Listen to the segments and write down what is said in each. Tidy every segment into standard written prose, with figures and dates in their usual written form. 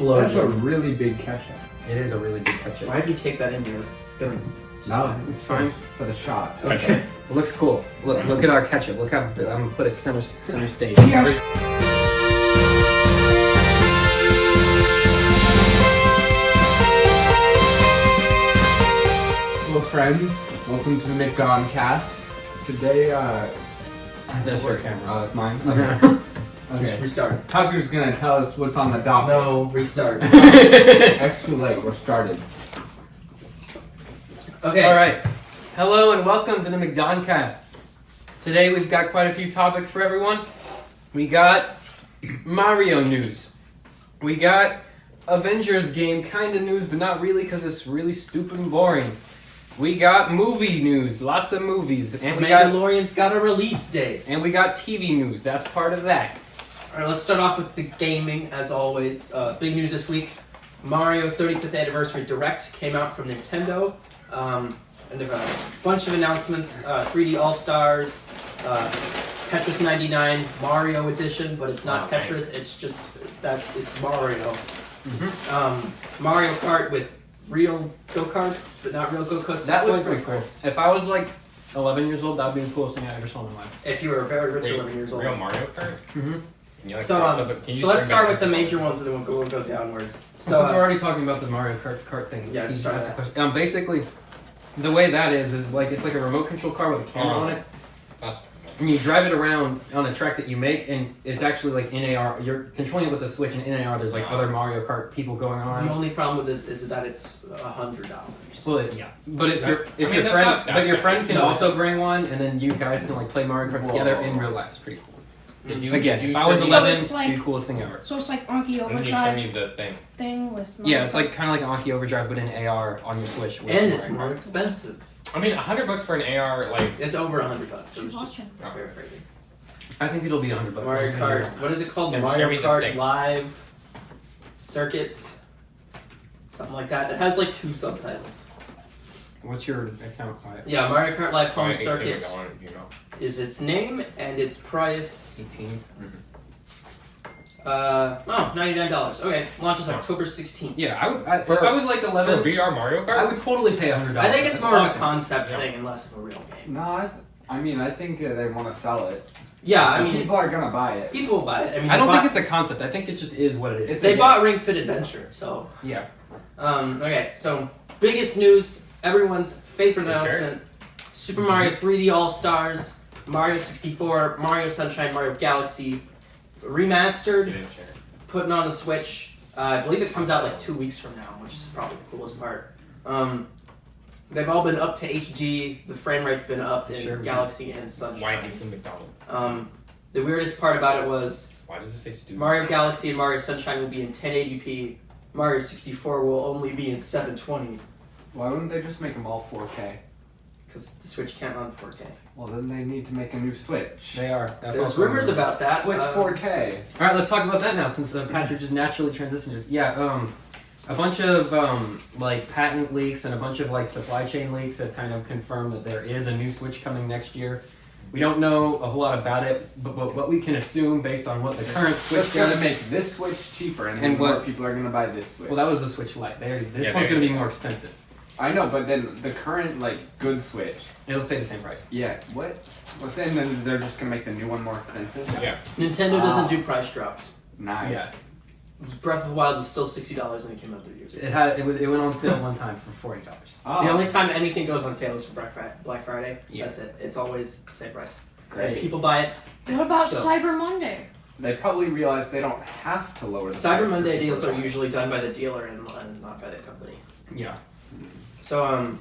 explosion. That's a really big ketchup. It is a really big ketchup. Why'd you take that in here? It's gonna... No, It's fine. for the shot. Okay. It looks cool. Look at our ketchup. Look how I'm gonna put it center stage. Yes. Hello, friends. Welcome to the McDonCast. Today, That's your camera. Oh, it's mine? Okay. Just Okay. restart. Tucker's gonna tell us what's on the docket. No, restart. It's too late. We're started. Okay. All right. Hello and welcome to the McDonCast. Today we've got quite a few topics for everyone. We got Mario news. We got Avengers game kind of news, but not really because it's really stupid and boring. We got movie news, lots of movies, and we got Mandalorian's got a release date. TV news. That's part of that. Alright, let's start off with the gaming, as always. Big news this week. Mario 35th Anniversary Direct came out from Nintendo. And there's a bunch of announcements. 3D All-Stars, Tetris 99, Mario Edition, but it's not Tetris, nice. it's just that it's Mario. Mm-hmm. Mario Kart with real go-karts, but not real go-karts. That looks Toy pretty cool. go-karts. If I was like 11 years old, that would be the coolest thing I ever saw in my life. If you were very rich Wait, 11 years old. Real Mario Kart? Mm-hmm. Can you, like, So, press up it? Can you so just let's bring start back with the the major ones and then we'll go downwards. So, So, since we're already talking about the Mario Kart thing, Yeah, can just you start ask the that. question? Basically, the way that is like it's like a remote control car with a camera on it, That's and you drive it around on a track that you make, and it's actually like in AR. You're controlling it with the Switch, and in AR, there's like other Mario Kart people going on. the only problem with it is that it's $100. Well, yeah, but if your That's- I mean, that's not that your bad. friend can No. also bring one, and then you guys can like play Mario Kart together in real life. It's pretty cool. Did you, Again, did you if I was show me- 11, Did it'd be the coolest thing ever. you So it's like Anki show me Overdrive the thing? thing with Yeah, it's like kind of like Anki Overdrive, but in AR on your Switch. with And it's Mario more Kart. expensive. I mean, $100 for an AR, like... It's over $100. So She's it's just watching. paraphrasing. I think it'll be $100. Mario Kart. What is it called? So show Mario me the Kart thing. Live Circuit. Something like that. It has like 2 subtitles. What's your account? Yeah, Mario Kart Live Home 18 Circuit $1, you know. is its name and its price. 18. $99. Okay, launches October 16th. Yeah, if I was like For 11, VR Mario Kart? I would totally pay $100. I think it's That's more of a awesome. concept Yeah. thing and less of a real game. No, I think they want to sell it. Yeah, I mean, people are gonna buy it. people will buy it. I mean, I don't they think bought- it's a concept. I think it just is what it is. they bought Ring Fit Adventure, so. Yeah. Okay, so biggest news, everyone's favorite Sure. announcement: Super Mario 3D All Stars, Mario 64, Mario Sunshine, Mario Galaxy, You remastered, didn't share. putting on the Switch. I believe it comes out like 2 weeks from now, which is probably the coolest part. They've all been up to HD. The frame rate's been upped in Sure. Galaxy and Why Sunshine. 18 McDonald's? The weirdest part about it was Why does it say stupid? Mario Galaxy and Mario Sunshine will be in 1080p. Mario 64 will only be in 720 Why wouldn't they just make them all 4K? because the Switch can't run 4K. Well, then they need to make a new Switch. They are. That's There's also rumors about that. Switch 4K. All right, let's talk about that now, since Patrick just naturally transitioned. A bunch of like patent leaks and a bunch of like supply chain leaks have kind of confirmed that there is a new Switch coming next year. We don't know a whole lot about it, but what we can assume based on what the current Switch Switch gonna does. make this Switch cheaper, and And then more what- people are gonna buy this Switch. Well, that was the Switch Lite. This Yeah, one's they- going to be more expensive. I know, but then the current good Switch. It'll stay the same price. Yeah. What? What's and then they're just gonna make the new one more expensive? Yeah. Nintendo doesn't do price drops. Nice. Yeah. Breath of the Wild is still $60 and it came out 3 years ago. It went on sale one time for $40. Oh, The only time anything goes on sale is for Black Friday. Yeah. That's it. It's always the same price. great. And people buy it. What about Still. Cyber Monday? They probably realize they don't have to lower the Cyber price Monday for deals are people. usually done by the dealer and not by the company. Yeah. So,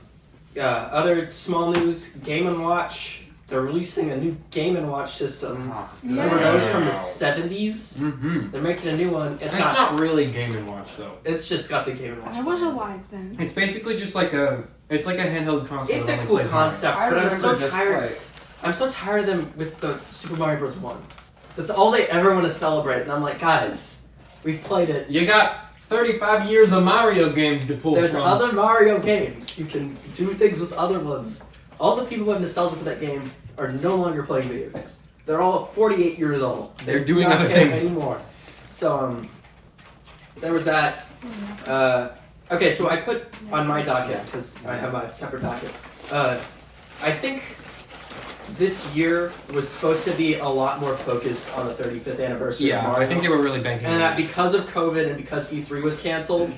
other small news: Game & Watch. They're releasing a new Game & Watch system. Oh, Yeah. Remember those from the Wow. 70s? Mm-hmm. They're making a new one. It's not really Game & Watch though. It's just got the Game & Watch. I was button. alive then. It's basically just like a handheld console. It's that a only cool plays Mario. concept, I but I'm remember so just tired. I'm so tired of them with the Super Mario Bros. 1. That's all they ever want to celebrate, and I'm like, guys, we've played it. You got 35 years of Mario games to pull There's from. other Mario games. You can do things with other ones. All the people who have nostalgia for that game are no longer playing video games. They're all 48 years old. They're doing not other playing things. anymore. So, there was that. Okay, so I put on my docket, because I have a separate docket. I think this year was supposed to be a lot more focused on the 35th anniversary of Yeah, Mario. I think they were really banking on And that that. because of COVID and because E3 was canceled,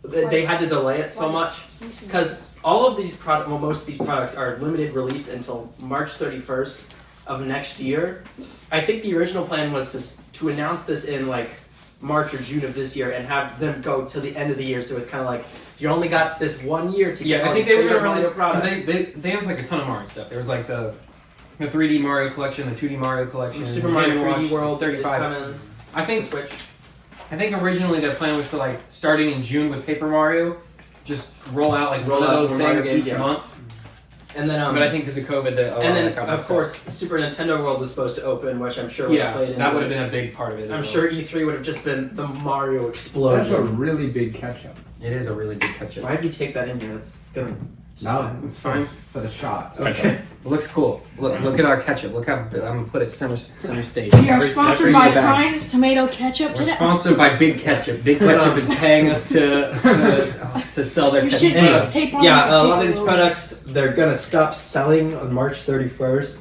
they had to delay it so much. Because all of these products, well, most of these products are limited release until March 31st of next year. I think the original plan was to announce this in like March or June of this year and have them go to the end of the year. So it's kind of like you only got this 1 year to get Yeah, I all think your they were favorite going to Mario release, products. because they have like a ton of Mario stuff. There was like the 3D Mario collection, the 2D Mario collection, Super Mario Game & 3D Watch, World 35. is coming I to think Switch. originally their plan was to like starting in June with Paper Mario, just roll out like Roll one out of those more Mario things games, each yeah. month. And then, But I think because of COVID, and then of course, Super Nintendo World was supposed to open, which I'm sure would have played yeah, in. that would have been a big part of it. I'm as well. sure E3 would have just been the Mario That's a explosion. really big catch-up. It is a really big catch-up. Why did you take that in here? That's gonna. No, It's fine. for the shot. Okay. It looks cool. Look at our ketchup. Look how I'm gonna put it center stage. We are That's sponsored where by you go back. Heinz Tomato Ketchup We're today. sponsored by Big Ketchup. Big Ketchup is paying us to sell their You ketchup. should just tape on Yeah, the a lot of these paper. products they're gonna stop selling on March 31st,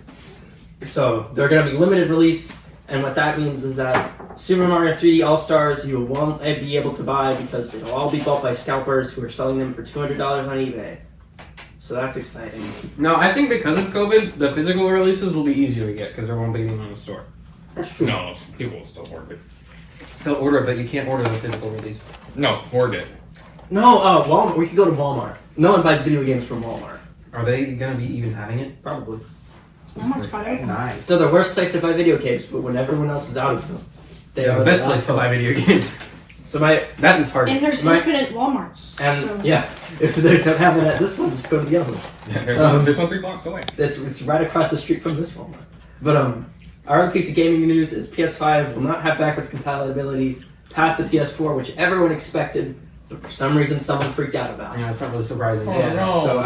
so they're gonna be limited release. And what that means is that Super Mario 3D All Stars you won't be able to buy because it'll all be bought by scalpers who are selling them for $200 on eBay. So that's exciting. No, I think because of COVID, the physical releases will be easier to get because there won't be anyone in the store. No, people will still order it. They'll order it, but you can't order the physical release. No, order it. No, Walmart. We could go to Walmart. No one buys video games from Walmart. Are they gonna be even having it? Probably. Walmart's got everything. Nice. They're the worst place to buy video games, but when everyone else is out of them, they They're are the best last place to hope. buy video games. So my That and Target. And there's My- infinite Walmarts. and so. yeah, if they don't have it at this one, just go to the other one. There's one 3 blocks away. It's right across the street from this Walmart. But our other piece of gaming news is PS5 will not have backwards compatibility past the PS4, which everyone expected, but for some reason someone freaked out about. Yeah, it's not really surprising. Oh, Yeah, no. so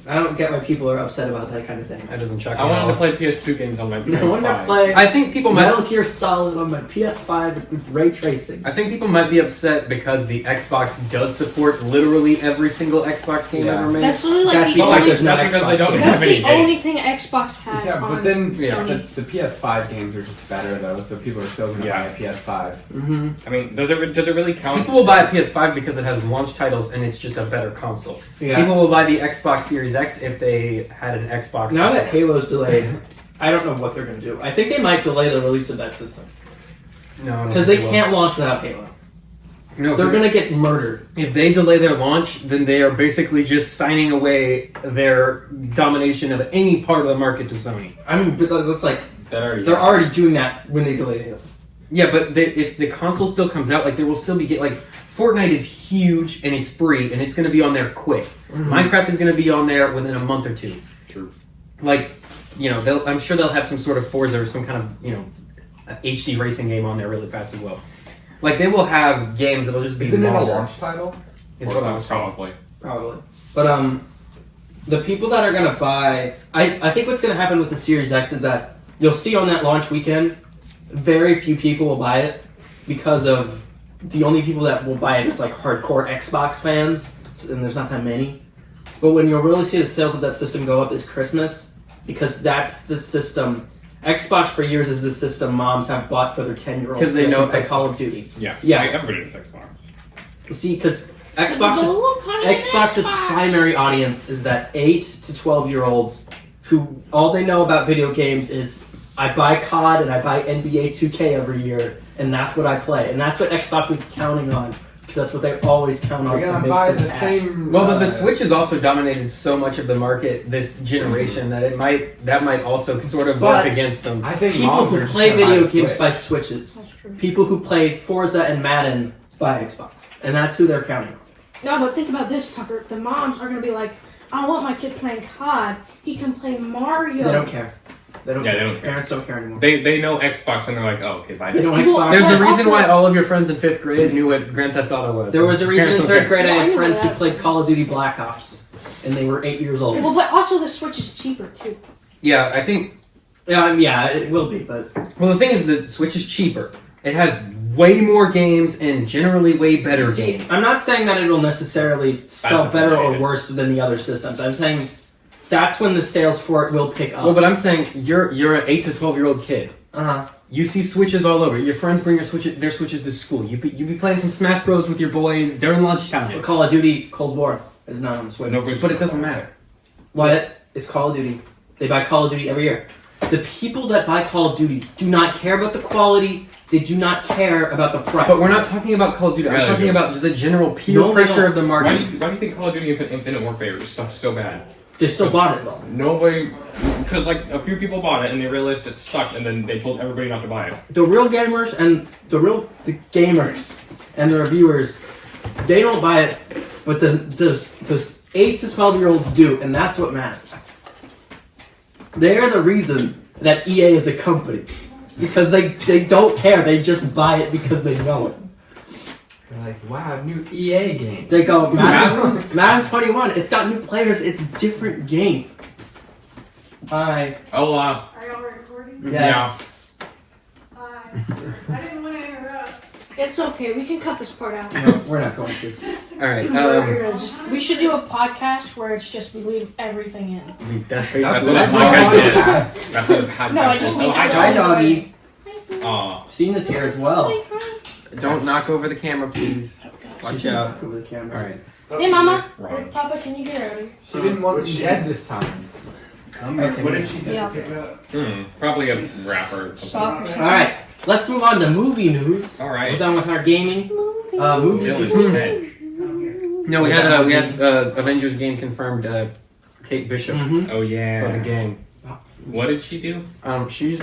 I don't get why people are upset about that kind of thing. That doesn't check. I me wanted to out. play PS2 games on my PS5. I want to play I think people might. Metal Gear Solid on my PS5 with ray tracing. I think people might be upset because the Xbox does support literally every single Xbox game Yeah. ever made. That's literally like That's the because only. there's no That's because they Xbox. don't That's have any the games. only thing Xbox has Yeah, on but then Sony. the PS5 games are just better though, so people are still gonna Yeah. buy a PS5. Mm-hmm. I mean, does it really count? People will buy a PS5 because it has launch titles and it's just a better console. Yeah. People will buy the Xbox Series X if they had an Xbox. Now that before. Halo's delayed, I don't know what they're going to do. I think they might delay the release of that system No, I don't because think they will. can't launch without Halo. No, They're 'cause going to get murdered. if they delay their launch, then they are basically just signing away their domination of any part of the market to Sony. I mean, but that's like They're they're already doing that when they delay Halo. Yeah, but if the console still comes out, like there will still be Fortnite is huge and it's free and it's going to be on there quick. Minecraft is going to be on there within a month or two. True. I'm sure they'll have some sort of Forza or some kind of HD racing game on there really fast as well. Like they will have games that'll just be Isn't it a longer. launch title? Is what I was told. Probably. Probably. But the people that are going to buy, I think what's going to happen with the Series X is that you'll see on that launch weekend, very few people will buy it because of the only people that will buy it is like hardcore Xbox fans, and there's not that many. But when you'll really see the sales of that system go up is Christmas, because that's the system. Xbox for years is the system moms have bought for their 10-year-olds. 'Cause they know play Call of Xbox. Duty. Yeah. Yeah. Like, everybody knows Xbox. See, because It's Xbox the is look on an Xbox's Xbox. primary audience is that 8 to 12-year-olds who all they know about video games is I buy COD and I buy NBA 2K every year, and that's what I play. And that's what Xbox is counting on, because that's what they always count on You're to gonna make buy the the cash. same. Well, but the Switch has also dominated so much of the market this generation that might also sort of But work against them. I think People moms who are just play gonna buy video the games Switch. buy Switches. That's true. People who play Forza and Madden buy Xbox. And that's who they're counting on. No, but think about this, Tucker. The moms are gonna be like, I don't want my kid playing COD. He can play Mario. They don't care. They don't Yeah, care. they don't care. Parents don't care anymore. They know Xbox and they're like, oh, okay, buy They it. know Well, Xbox. There's a But reason also- why all of your friends in 5th grade knew what Grand Theft Auto was. There was a reason Parents in don't 3rd grade I Yeah, I had know friends who that. played Call of Duty Black Ops, and they were 8 years old. Well, but also the Switch is cheaper too. Yeah, I think. Yeah, it will be, but Well, the thing is, the Switch is cheaper. It has way more games and generally way better See, games. I'm not saying that it'll necessarily sell better or opinionated. worse than the other systems. I'm saying that's when the sales for it will pick up. Well, but I'm saying you're an 8 to 12-year-old kid. Uh-huh. You see Switches all over. Your friends bring their Switches to school. You be playing some Smash Bros with your boys during lunchtime. Call of Duty Cold War is not on the Switch. But it doesn't matter. What? It's Call of Duty. They buy Call of Duty every year. The people that buy Call of Duty do not care about the quality. They do not care about the price. But we're not talking about Call of Duty. I'm Yeah, talking they do. about the general peer No, they pressure don't. of the Why market. do you think Call of Duty Infinite Warfare sucks so bad? They still bought it though. Nobody, because like a few people bought it and they realized it sucked, and then they told everybody not to buy it. The real gamers and the gamers and the reviewers, they don't buy it, but the 8 to 12-year-olds do, and that's what matters. They are the reason that EA is a company. Because they don't care, they just buy it because they know it. They're like, wow, new EA game. They go, Madden 21, it's got new players, it's a different game. Hi. Oh, Are y'all recording? Yes. Hi. I didn't want to interrupt. It's okay. We can cut this part out. No, we're not going to. All right. We should do a podcast where it's just we leave everything in. That's that's what what my podcast is. That's what podcast No, I just mean Hi, doggy. Aw. Seen here as well. Don't knock over the camera, please. Watch out. Over the camera. All right. Hey, Mama. Wrong. Papa, can you get out of here? She didn't want me dead this time. Okay. What did she do? Yeah. Probably a rapper. or something. Soccer. All right, let's move on to movie news. All We're right. done with our gaming. Movies this Dylan's week. dead. No, we had Avengers game confirmed. Kate Bishop Mhm. Oh for the yeah. game. What did she do? She's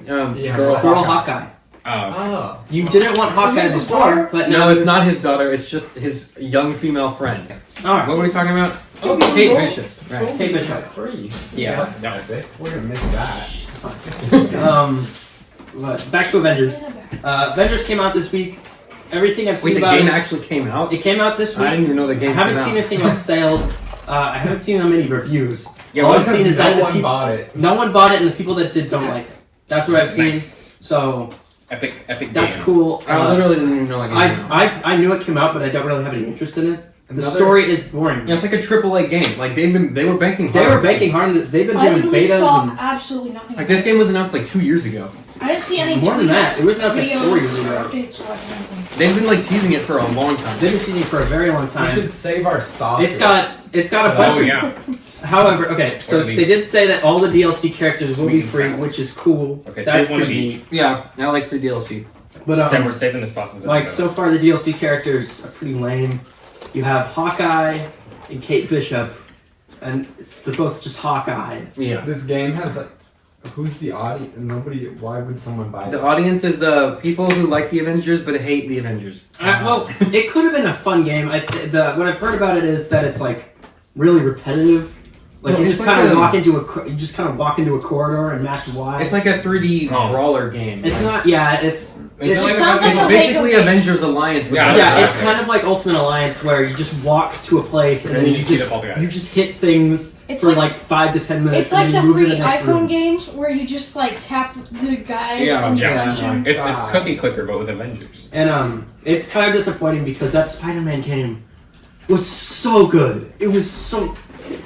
Yeah. Girl Hawkeye. Oh. Oh. You didn't want Hawkeye Is it before, but now No, it's not his daughter. It's just his young female friend. All What right. were we talking about? Oh, Kate Bishop. Right. Kate Bishop. 3. Yeah. That's epic. We're gonna miss that. It's fine. Back to Avengers. Avengers came out this week. Everything I've seen Wait, the about game it. actually came out? It came out this I week. didn't even know the game I haven't came seen out. anything on sales. I haven't seen that many reviews. Yeah, All well, I've seen is that no the one people, bought it. no one bought it, and the people that did don't like it. That's what I've seen. Nice. So Epic that's game. cool. I literally didn't even know the game came out. I knew it came out, but I don't really have any interest in it. The Another- story is boring. Yeah, it's like a AAA game. Like they were banking. They hard. were banking hard on this. They've been I doing literally betas saw and absolutely nothing. Like this game was announced like 2 years ago. I didn't see any More than tweets, that. It was announced like 4 videos, years ago. updates, or anything. They've been like teasing it for a long time. they've been seeing it for a very long We time. should save our sauce. It's got a bunch Oh of. yeah. However, okay, so Or the- they did say that all the DLC characters will be Sweet free, sound. which is cool. Okay, That's save one of pretty each. neat. Yeah, I like free DLC. But Sam, we're saving the sauces. like so far, the DLC characters are pretty lame. You have Hawkeye and Kate Bishop, and they're both just Hawkeye. Yeah. This game has like, who's the audience? Nobody. Why would someone buy it? The audience is people who like the Avengers but hate the Avengers. Well, it could have been a fun game. What I've heard about it is that it's like really repetitive. Like No, you it's just like kind of a- walk into a corridor and mash Y. It's like a 3D Oh. brawler game. It's Like, not. Yeah, it's It sounds like It's a basically Lego game. Avengers Alliance. With Yeah, yeah, that's it's right. kind of like Ultimate Alliance where you just walk to a place and And then you you beat just up all the guys. you just hit things It's for like- like 5 to 10 minutes. It's like and the then you move to free the next iPhone room. games where you just like tap the guys Yeah, and you yeah. punch them. It's God. cookie clicker, but with Avengers. And it's kind of disappointing because that Spider-Man game was so good. It was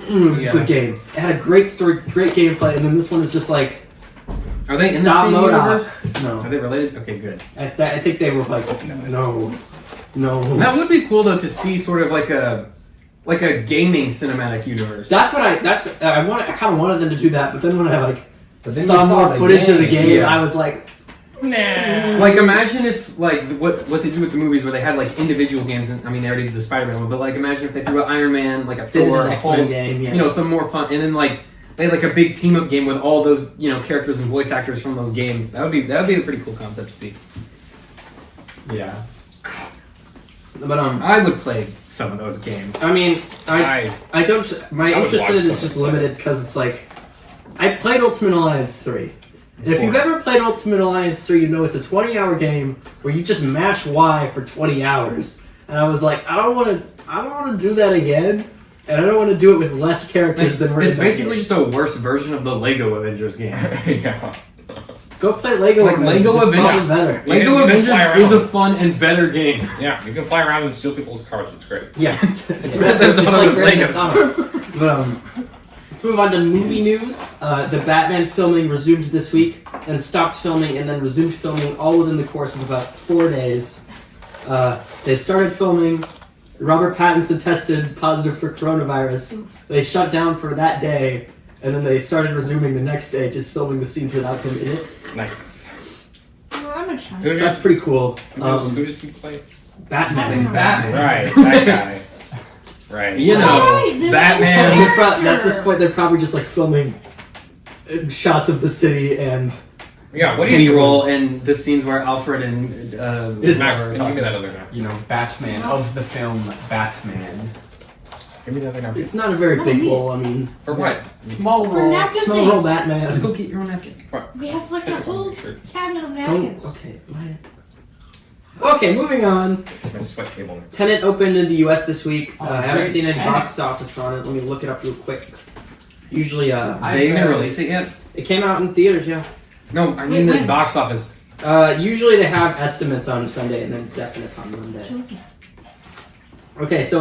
a good game. It had a great story, great gameplay, and then this one is just like Are they in the stop same MODOK. universe? No, Are they related? Okay, good. I think they were like no. That would be cool though to see sort of like a gaming cinematic universe. I kind of wanted them to do that, but then when I But then saw we saw more the footage of the game, Yeah. I was like, Like imagine if like what they do with the movies where they had like individual games. And, I mean, they already did the Spider-Man one, but like imagine if they threw out Iron Man, like a they did Thor, an a X-Men Hulk, game. Yeah. you know, some more fun, and then like they had like a big team up game with all those characters and voice actors from those games. That would be a pretty cool concept to see. Yeah. But I would play some of those games. I mean, I don't. My I would interest in watch it is some just of it. limited because it's like I played Ultimate Alliance 3. It's If you've boring. ever played Ultimate Alliance 3, you know it's a 20-hour game where you just mash Y for 20 hours. And I was like, I don't want to do that again, and I don't want to do it with less characters than were in It's that basically game. just a worse version of the Lego Avengers game. Yeah. Go play Lego Like Avengers. Lego It's Avengers. probably better. Yeah, Lego you can Avengers fly around. is a fun and better game. Yeah, you can fly around and steal people's cars. It's great. Yeah, it's Grand Theft Auto like with Grand Theft Legos. Auto. But let's move on to movie news. The Batman filming resumed this week, and stopped filming, and then resumed filming all within the course of about 4 days. They started filming. Robert Pattinson tested positive for coronavirus. They shut down for that day, and then they started resuming the next day, just filming the scenes without him in it. Nice. Well, that makes sense. Who So that's pretty cool. who does he play? Batman. He's Batman. Right, that guy. Right. You so- know, Right, they're Batman. like a At this point, they're probably just like filming shots of the city and Yeah, what do Kenny you roll and the scenes where Alfred and Is- Max, are can you give me talking. that other now? You know, Batman of the film Batman. Give me that other now. it's not a very No, big me- role. I mean, For Small For role. napkin small role things. Batman. Let's go get your own napkins. We have like a whole cabinet of Don't. napkins. Okay. Okay, moving on. My sweat table. Tenet opened in the U.S. this week. Oh, I haven't great. seen any Tenet. box office on it. Let me look it up real quick. Usually, They didn't release it yet? it came out in theaters. Yeah. No, I mean the When? box office. Usually they have estimates on Sunday and then definites on Monday. Okay, so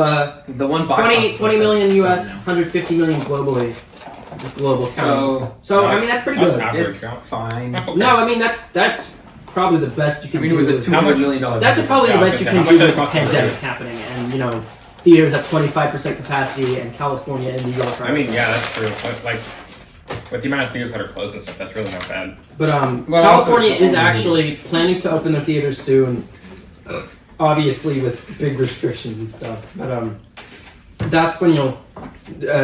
The one box 20 office. 20 million website. U.S., 150 million globally. Global count. So I mean that's pretty That's good. an average It's count. fine. That's okay. No, I mean that's probably the best you I can mean, do. it was a with- $200 million. That's probably Yeah, the best you okay. can How do much with did the it cost to pandemic happening, and you know, theaters at 25% capacity, and California and New York. Are I mean, yeah, that's true. But like, with the amount of theaters that are closed and stuff, that's really not bad. But Well, California also it's is the only- actually planning to open their theaters soon, obviously with big restrictions and stuff. But that's when you'll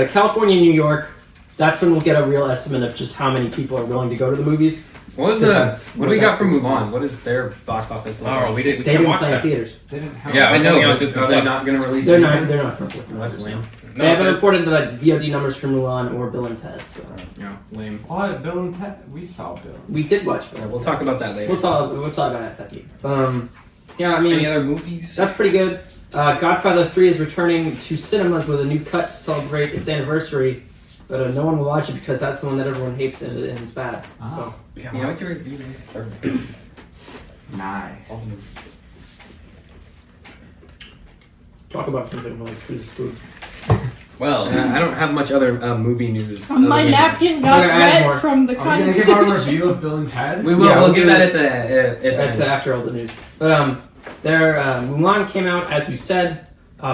California and New York. That's when we'll get a real estimate of just how many people are willing to go to the movies. What was what do we got from Mulan? What is their box office like? Oh, we They can't didn't watch play in that. theaters. They didn't have Yeah, I it's know, only on but Disney are they Plus. not going to release They're it? not. They're not public. Oh, that's lame. They haven't reported the VOD numbers for Mulan or Bill and Ted. So Yeah, lame. What? Bill and Ted? We saw Bill. we did watch Yeah, Bill. we'll talk about that later. We'll talk about it at the yeah, I mean, Any other movies? that's pretty good. Godfather 3 is returning to cinemas with a new cut to celebrate its anniversary, but no one will watch it because that's the one that everyone hates and it's bad. Oh, Yeah, I like your review. Nice. nice. Talk about something like food. Well, I don't have much other movie news. My other than- napkin got I'm gonna add wet more. from the Are we gonna give our condensation. review of Bill and Ted? We will. Yeah, we'll we'll give do that it at the end. After all the news. But their Mulan came out as we said.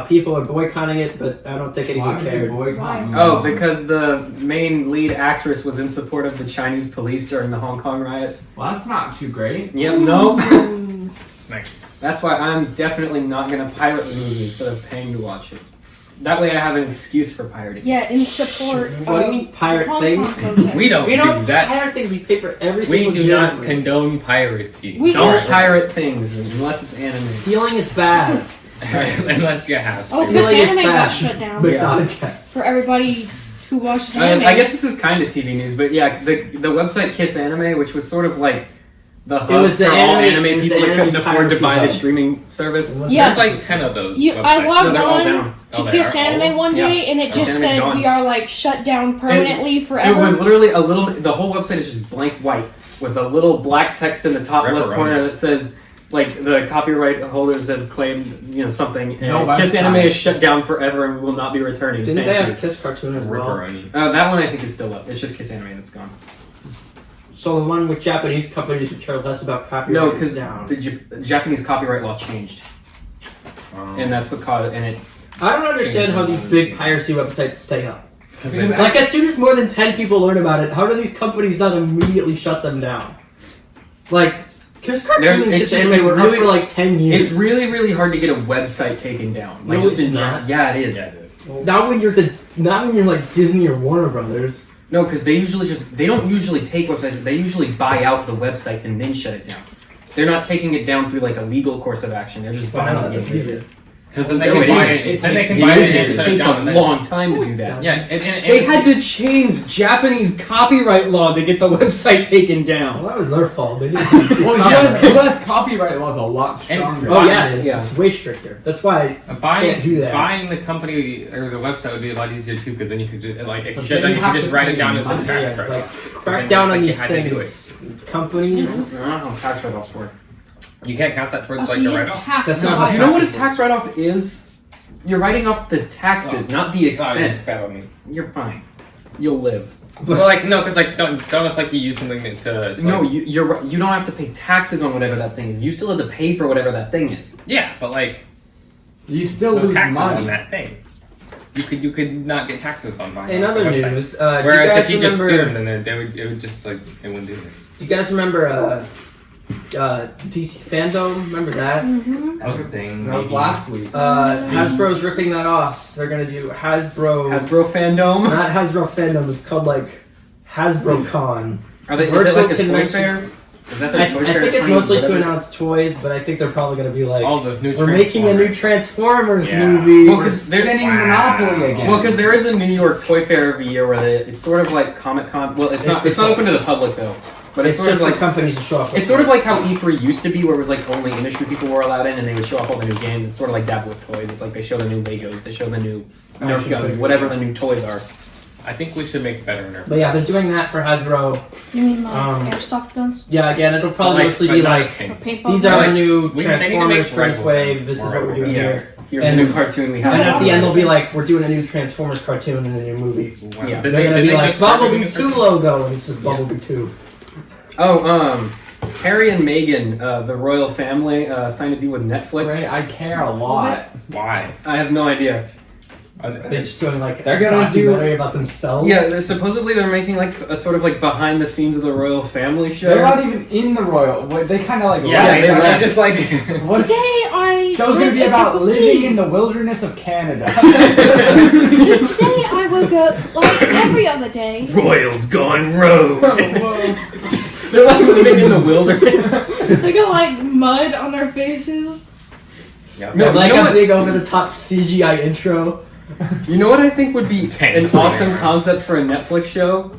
People are boycotting it, but I don't think Why anyone would you cared. boycott Oh, Mulan? because the main lead actress was in support of the Chinese police during the Hong Kong riots. Well, that's not too great. Yep, no. Ooh. nice. That's why I'm definitely not going to pirate the movie instead of paying to watch it. That way I have an excuse for pirating. Yeah, in support. What do you of mean pirate Hong things? Kong protests. We don't We don't do that. pirate things. We pay for everything. We do not legitimately. condone piracy. We Don't just- pirate things unless it's anime. Stealing is bad. Unless you have Oh, to. because Stealing is anime got bad. shut down. McDonCast. For everybody who watches anime. I guess this is kind of TV news, but yeah, the website Kiss Anime, which was sort of like the hub was the for all anime- anime it was people the that couldn't anime afford to piracy buy the hub. streaming service. Yeah. There's like 10 of those. I websites. No, logged they're all on down. to Oh, they Kiss are? Anime one Yeah. day, and it just Anime's said gone. we are like shut down permanently It forever. was literally a little. The whole website is just blank white with a little black text in the top left Pepperoni. corner that says, like, the copyright holders have claimed, something, and No Kiss website. Anime is shut down forever and will not be returning. Didn't Thank they have you. a Kiss cartoon as well? Ripperoni. That one I think is still up. It's just Kiss Anime that's gone. So the one with Japanese companies who care less about copyright No, is because down. the Japanese copyright law changed, and that's what caused it. And it I don't understand how these big piracy websites stay up. Because they- Like, as soon as more than 10 people learn about it, how do these companies not immediately shut them down? Like, Kiss Cartoon and It's Kiss just- Anime it's were really- up for like 10 years. it's really, really hard to get a website taken down. Like No, just it's in general. not. Yeah, it is. Yeah, it is. Not when you're like Disney or Warner Brothers. No, because they don't usually take websites. They usually buy out the website and then shut it down. They're not taking it down through like a legal course of action. They're just Why buying not? it. That's easier. Because then they It can buy is- it. Then they can It buy is- it and it shut it takes down. a and then- long time to do that. Yeah, and They had to change Japanese copyright law to get the website taken down. Well, that was their fault. They didn't. Well, U.S. copyright law is a lot stronger. Oh yeah, it is. Yeah. It's way stricter. That's why can't do that. Buying the company or the website would be a lot easier too, because then you could just, like, if But you shut then down, you you have could just to write pay it down as a money. tax yeah, write like off. crack down on you these had to do things. Companies. I don't know how tax write-offs work. You can't count that towards So like you a write off. have That's to not buy how You know what a taxes tax write-off is? You're writing off the taxes, not the Oh, you expense. just spat on me. You're fine. You'll live. Well, like no, because like don't if like you use something to No, like, you don't have to pay taxes on whatever that thing is. You still have to pay for whatever that thing is. yeah, but like You still no lose taxes money. on that thing. You could not get taxes on mine. In on the other website. news, do Whereas you guys if you just remember? sued them, then it would just like it wouldn't do it. Do you guys remember DC Fandom? Remember that? Mm-hmm. That was a thing. That was last week. Hasbro's ripping that off. They're gonna do Hasbro. Hasbro fandom. Not Hasbro Fandom. It's called like Hasbro Con. Are they, is it virtual like a toy convention. fair? Is that I, their toy I fair think it's train, mostly to whatever? announce toys, but I think they're probably gonna be like, All those new. we're making a new Transformers Yeah. movie. Well, We're 'cause they're- spinning Wow. Monopoly again. Well, because there is a New York Toy Fair every year where it's sort of like Comic Con. Well, it's not open to the public though. But it's, it's sort just of like like companies to show off. it's sort of like how E3 used to be, where it was like only industry people were allowed in, and they would show off all the new games. It's sort of like that with toys. It's like they show the new Legos, they show the new Nerf Action guns, figures. whatever the new toys are. I think we should make better Nerf. But yeah, they're doing that for Hasbro. You mean Um, airsoft guns? Yeah, again, it'll probably Like, mostly but be not like, as pink. Paintball these guns? are Like, the new they need to make Transformers First rival Wave. guns, This is more what we're rival doing guns. here. Here's And- the new cartoon we have. And at the end, they'll be like, we're doing a new Transformers cartoon and a new movie. Wow. Yeah. Did They're gonna be like just start doing Bumblebee it 2 for- logo, and it's just Bumblebee 2. Oh, Harry and Meghan, the royal family, signed a deal with Netflix. Great, I care a lot. Why? I have no idea. Are they just doing like They're a gonna do- documentary about themselves? Yeah, supposedly they're making like a sort of like behind the scenes of the royal family show. They're not even in the royal. They kind of like. Yeah, left. they They're left. just like. What's Today I show's gonna drank be a about cup of living tea. in the wilderness of Canada. Today I woke up like every other day. Royals gone rogue. Whoa. They're like living in the wilderness. They got like mud on their faces. Yeah. No, like you know a what? big over-the-top CGI intro. You know what I think would be Tank an fire. awesome concept for a Netflix show?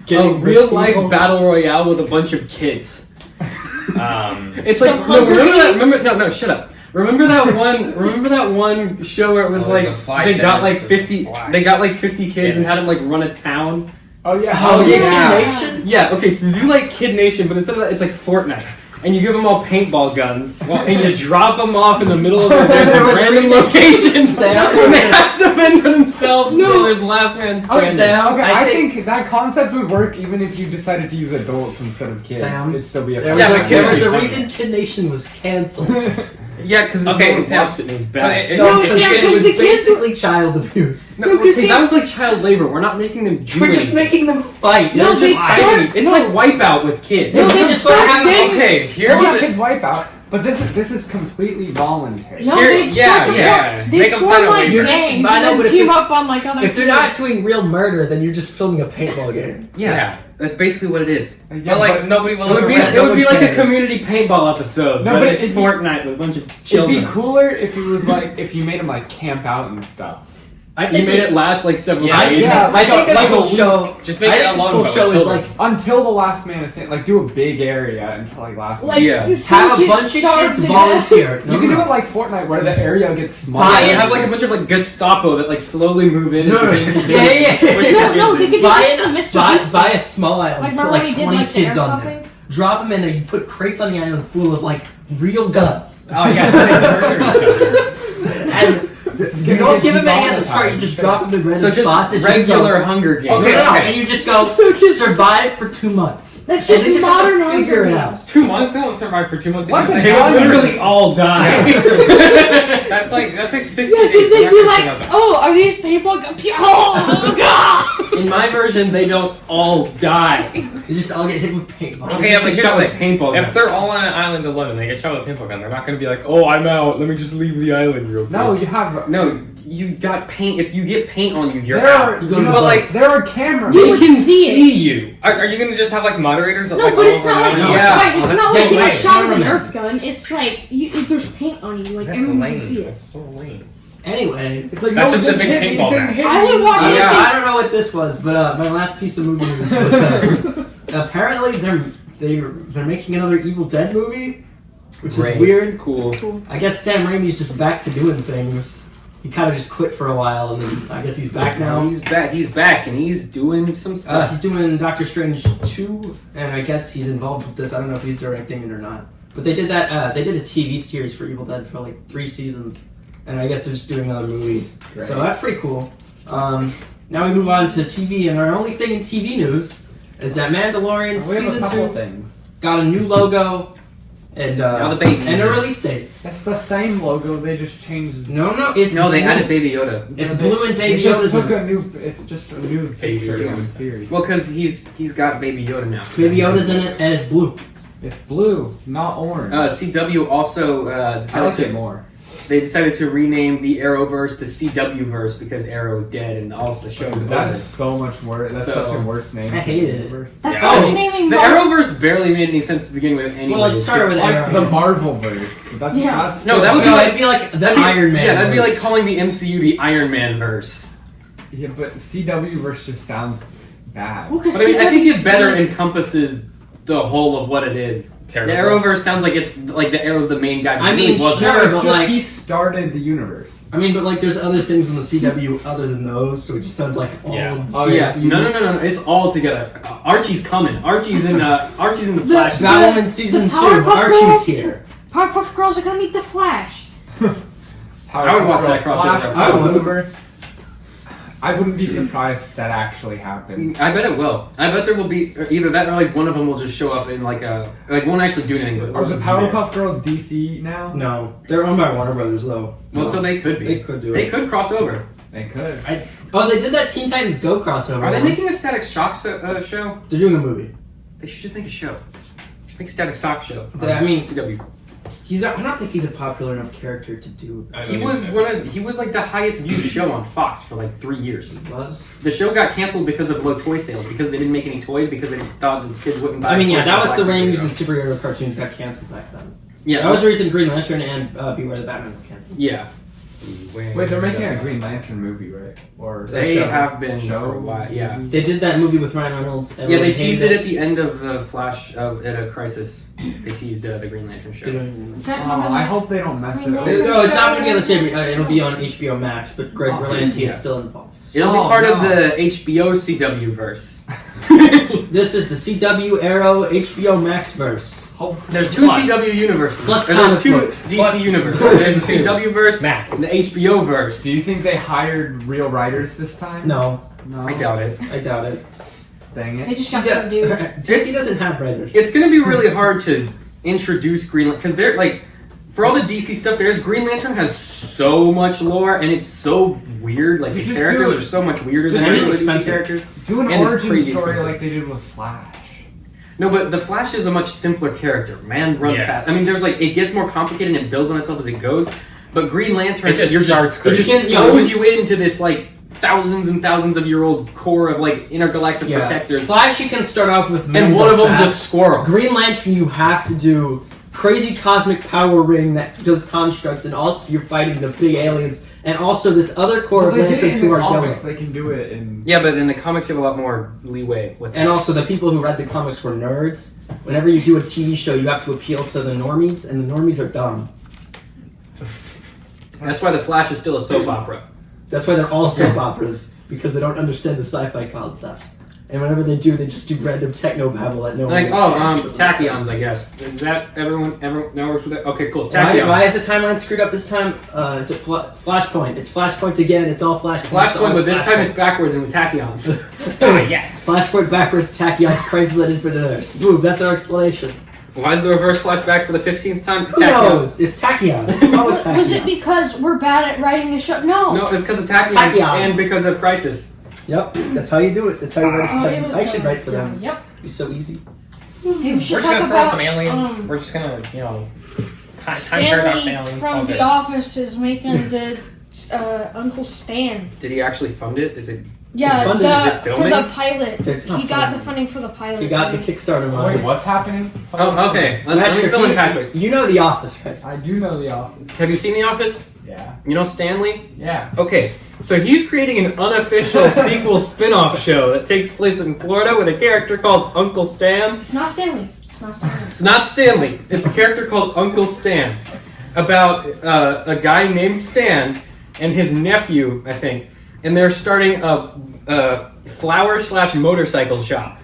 Getting A real life rich people. battle royale with a bunch of kids. It's Some like no, Hunger remember that? Games? Remember no, shut up. Remember that one? Remember that one show where it was Oh, there's like a fly they got set, like there's a 50. fly. They got like 50 kids and Yeah. had them like run a town. Oh yeah. Oh, yeah. yeah. Nation? Yeah, okay, so do like Kid Nation, but instead of that, it's like Fortnite. And you give them all paintball guns, and you drop them off in the middle of the So woods there at was a random reason- locations, Sam? and they have to fend for themselves until there's last man Okay, standing. Sam, okay, I I think- think that concept would work even if you decided to use adults instead of kids. Sam, It'd still be a There fun was, Yeah, a, but there kids was would a be reason funny. Kid Nation was canceled. Yeah, because no Okay, one Sam, watched it and it was but bad. it- No, because Sam, it 'cause was the kids were- basically child abuse. No, No, 'cause okay, see- that was like child labor. We're not making them do We're just anything. making them fight. No, It's they just start- fighting. It's like Wipeout with kids. No, they just start what happened- getting. Okay, here's Yeah, the kids wipe out, but this is completely voluntary. No, Here- they'd start to yeah. They'd Make 'em form sign a like waiver. You're just- gangs I know, and but then if team you- up on like other If they're not kids. doing real murder, then you're just filming a paintball game. Yeah, that's basically what it is. Yeah, But like nobody will It would ever be, rent it would be one like a cares. community paintball episode, No, but but it's it'd be- Fortnite with a bunch of It'd children. be cooler if it was like if you made them like camp out and stuff. I You think made it last like several Yeah, days. yeah. I think like a cool a show. Just make I it think a long cool boat, show is children. like Until the last man is standing. Like do a big area until like last man. Like, Yeah. some have a kids bunch of starved kids to death. volunteer. You can do it like Fortnite where the area gets smaller. Buy You it. have like a bunch of like Gestapo that like slowly move in. No, as the game yeah, continues. yeah. No, they could do Buy this to it. Mr. Buy, Beast. buy a small island. Like, put remember like when he did 20 like the kids air on something? there. Drop them in there. You put crates on the island full of like real guns. Oh yeah, they murder each other. And you don't give them any at the start. You just drop them in So random it's spots just and regular just go. Hunger Games. Okay. No, and you just go So just- survive for 2 months. That's And just they just have to modern figure it Hunger out. Games. 2 months? They won't survive for 2 months. What's They a They have will gun? literally all die. That's like 60 Yeah, because days. they'd They're be not like, gonna survive. oh, are these paintball guns? Oh, God! In my version, they don't all die. They just all get hit with paintball. Okay, yeah, but Shot with here's paintball if guns. they're all on an island alone and they get shot with a paintball gun, they're not going to be like, "Oh, I'm out. Let me just leave the island real quick." No, you have. No, you got paint. If you get paint on you, you're There out. are, You go to but the like there are cameras. You They would can see it. see you. Are you going to just have like moderators? No, like, but all it's over not like the no, island? yeah. right. It's Oh, not that's like so getting lame. shot with a Cameraman. Nerf gun. It's like there's paint on you. Like That's everyone lame. can see it. That's so lame. Anyway, It's like That's no, just it a big didn't hit me, paintball it didn't match. hit I me. would watch it. yeah, if I they- don't know what this was, but my last piece of movie news was apparently they're making another Evil Dead movie, which Great. is weird. Cool. I guess Sam Raimi's just back to doing things. He kind of just quit for a while, and then I guess he's back now. He's back. He's back, and he's doing some stuff. He's doing Doctor Strange 2, and I guess he's involved with this. I don't know if he's directing it or not. But they did that. They did a TV series for Evil Dead for like 3 seasons, and I guess they're just doing another movie. Great. So that's pretty cool. Now we move on to TV, and our only thing in TV news is that Mandalorian We have a season couple 2 things. got a new logo and Now the baby. and a release date. It's the same logo. They just changed. No, it's No, they blue. added Baby Yoda. It's blue and Baby They just Yoda's took a new. It's just a new Baby picture Yoda. in the series. Well, because he's got Baby Yoda now. Baby Yoda's in it, and it's blue. It's blue, not orange. CW also I decided like to. it more. They decided to rename the Arrowverse the CW verse because Arrow is dead and also the show is That over. is so much worse. That's So- such a worse name. I for hate the it. universe. That's Yeah. like Oh, naming The Marvel. Arrowverse barely made any sense to begin with anyway. Well, it started with It's like Arrow. the Marvel verse. That's, Yeah. that's No, that would be No, like- it'd be like the That'd be- Iron Man. Yeah, that'd be like verse. calling the MCU the Iron Man verse. Yeah, but CW verse just sounds bad. Well, 'cause But I think CW it better like- encompasses the whole of what it is. Terrible. The Arrowverse sounds like it's like the Arrow's the main guy. but I it mean, really wasn't. sure, It's but just like- he started the universe. I mean, but like, there's other things in the CW other than those, so it just sounds like all. Yeah. Oh, Yeah, CW. no, it's all together. Archie's coming. Archie's in the Flash. The- Batwoman season the 2. Powerpuff Girls- Archie's here. Powerpuff Girls are gonna meet the Flash. I would watch that crossover. Flash I would. crossover. I wouldn't be surprised if that actually happened. I bet it will. I bet there will be either that or like one of them will just show up in like won't actually do anything. But Are the Powerpuff Girls DC now? No, they're owned by Warner Brothers though. Well, so they could be. They could do They it. could cross over. They could. Oh, they did that Teen Titans Go crossover. Are they one. making a Static Shock show? They're doing a movie. They should just make a show. Just make a Static Shock show. I mean, CW. I don't think he's a popular enough character to do. He was like the highest viewed show on Fox for like 3 years. Was? The show got canceled because of low toy sales because they didn't make any toys because they thought the kids wouldn't buy. I mean, yeah, toys that for was the Black range superhero. and superhero cartoons got canceled back then. Yeah, That was the reason Green Lantern and Beware the Batman were canceled. yeah. Wait, they're making a Green Lantern movie, right? Or They show. have been Show? for a while. Yeah. They did that movie with Ryan Reynolds. Yeah, they Everyone teased hated it at the end of Flash at a Crisis. They teased the Green Lantern show. Didn't- You guys Oh, remember I that? hope they don't mess it Green up. Lantern? No, it's not going to be on the same. It'll be on HBO Max, but Greg Oh, Berlanti yeah. is still involved. It'll be Oh, part of no. the HBO CW verse. This is the CW Arrow HBO Max verse. Hopefully. There's two Plus. CW universes. Plus Or there's comic two books. DC Plus- universes. There's the CW verse Max. and the HBO verse. Do you think they hired real writers this time? No, No. I doubt it. I doubt it. Dang They it. just got some dude. DC doesn't have writers. It's going to be really hard to introduce Green Lantern because they're like, for all the DC stuff, there's Green Lantern has so much lore and it's so weird. Like You the just characters do it. are so much weirder Just than do any it. of the DC Expensive. characters. Do an And it's origin crazy story expensive. like they did with Flash. No, but the Flash is a much simpler character. Man, run Yeah. fast. I mean, there's like it gets more complicated and it builds on itself as it goes. But Green Lantern, It just you're starts it crazy. just You throws you into this like thousands and thousands of year old core of like intergalactic Yeah. protectors, Flash, you can start off with and one of them's a fast. squirrel. Green Lantern, you have to do crazy cosmic power ring that does constructs, and also you're fighting the big aliens, and also this other core Well, of they did it lanterns in who the are yellow. comics. They can do it in. Yeah, but in the comics you have a lot more leeway with And that. also, the people who read the comics were nerds. Whenever you do a TV show, you have to appeal to the normies, and the normies are dumb. That's why the Flash is still a soap opera. That's why they're all soap operas, because they don't understand the sci-fi concepts. And whenever they do, they just do random techno babble that no one Like, understands. tachyons, I guess. Is that everyone that works with it? Okay, cool. Why, Tachyons. why is the timeline screwed up this time? Is it Flashpoint? It's Flashpoint again. It's all Flashpoint. Flashpoint, but this time it's backwards and with tachyons. Yes. Flashpoint backwards, Tachyons, Crisis at Infinite Earths. Boom, that's our explanation. Why is the reverse flashback for the 15th time? Who knows? It's Tachyons. It's always Tachyons. Was it because we're bad at writing a show? No. No, it's because of tachyons Tachyons. and because of Crisis. Yep, that's how you do it. That's how you write a Oh, it study. was I should done. write for them. Yep. It's so easy. Hey, we We're should just talk gonna throw about some aliens. We're just gonna, time paradox Stanley aliens. from all The good. Office is making the Uncle Stan. Did he actually fund it? Is it? Yeah, funded. Is it for filming? the pilot. It's not He got funded. the funding for the pilot. You got the Kickstarter money. Wait, what's happening? Oh, okay. Let me Patrick, fill in Patrick. you know The Office, right? I do know The Office. Have you seen The Office? Yeah. You know Stanley? Yeah. Okay, so he's creating an unofficial sequel spin-off show that takes place in Florida with a character called Uncle Stan. It's not Stanley. It's not Stanley. It's not Stanley. It's a character called Uncle Stan, about a guy named Stan and his nephew, I think, and they're starting a flower/motorcycle shop.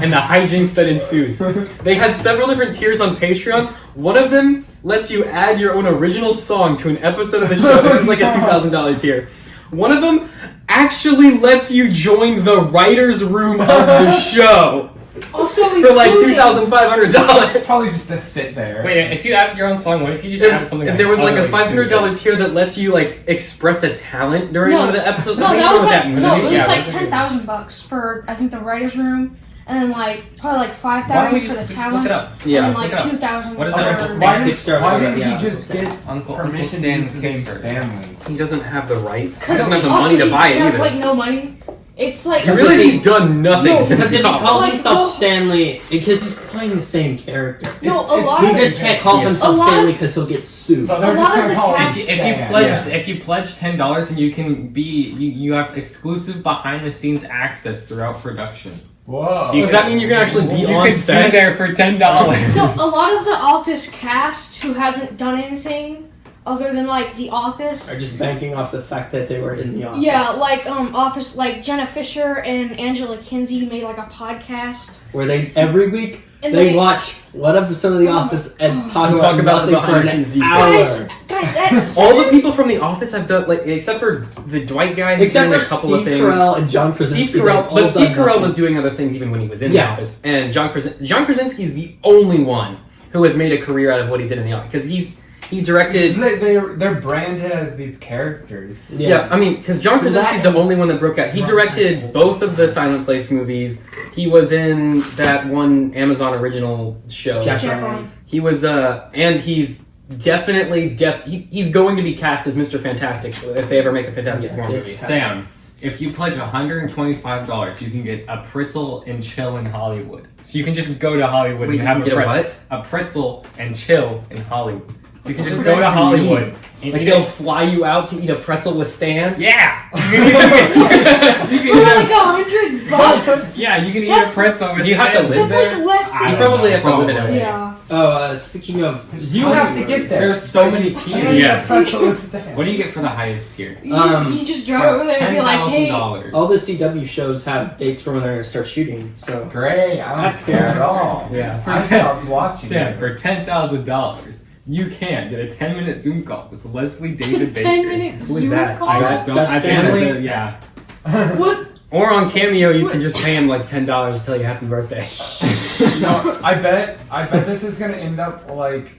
And the hijinks that ensues. They had several different tiers on Patreon. One of them lets you add your own original song to an episode of the show. This is like a $2,000 tier. One of them actually lets you join the writer's room of the show Also, for like including- $2,500. Probably just to sit there. Wait, if you added your own song, what if you just added something? And there was like a utterly $500 stupid? tier that lets you like express a talent during No. one of the episodes. No, I think that it was like that movie. no, it was Yeah, like what's it $10,000 for I think the writers' room, and then like probably like Why don't $5,000 we for just, the just talent, look it up? Yeah. and then like Look it up. $2,000 What is for that, Uncle the- Stan? Why did, Kickstarter, why didn't yeah, he just Uncle get Uncle permission to Stan's use the name Kickstarter. Stanley? He doesn't have the rights. He Because doesn't have the also money to he buy it has either. like no money. It's like You realize he's done nothing No, since Because if he college. calls Like, himself no. Stanley, because he's playing the same character. No, It's- a it's lot He of just can't call Yeah. himself A lot Stanley of- because he'll get sued. So they're A just lot of gonna the call him cast- If you Stan. pledge if you pledge $10 and you can be you have exclusive behind the scenes access throughout production. Whoa. So you Does that mean you can actually be You on could set? be there for $10. So a lot of the Office cast who hasn't done anything other than like The Office. Are just banking off the fact that they were in the office. Yeah, like Office, like Jenna Fisher and Angela Kinsey made like a podcast. Where they every week And they watch one episode of The Office and talk about the nothing for behind-the-scenes an details. hour. Guys, that's All the people from The Office have done, like, except for the Dwight guy, who's Except doing for a couple Steve of things. Carell and John Krasinski. Steve Carell, they've but all Steve done Carell nothing. was doing other things even when he was in Yeah. The Office. And John Krasinski is the only one who has made a career out of what he did in The Office. Because he directed... They're branded as these characters. Yeah, I mean, because John Krasinski's the only one that broke out. He Right. directed both of the Silent Place movies. He was in that one Amazon original show. Jack Jack Ryan. Ryan. He was, and he's definitely he's going to be cast as Mr. Fantastic if they ever make a Fantastic Yeah, Four movie. it's- Sam, if you pledge $125, you can get a pretzel and chill in Hollywood. So you can just go to Hollywood Wait, and have you can a get a pretzel, what? a pretzel and chill in Hollywood. So you can What's just that go to mean? Hollywood. And Like you they'll can, fly you out to eat a pretzel with Stan? yeah, you for can like $100. yeah, you can eat That's- a pretzel. With Do you have to Stan. live That's there? like less I You than. don't probably know, have to live in probably. LA. Yeah. Oh, speaking of, You have to get there. There's so many I tiers. don't Yeah. get pretzel with Stan. What do you get for the highest tier? You just drive over there and be like, hey. $10,000. all the CW shows have dates for when they're going to start shooting. So Great. I don't That's care cool. at all. Yeah. I stopped watching. Sam, it. for $10,000, you can get a 10-minute Zoom call with Leslie David Baker. 10 minutes. Who is that? I That- don't. that's I think Stanley? that- yeah. What? Or on Cameo, you can just pay him like $10 to tell you happy birthday. No, I bet this is gonna end up like.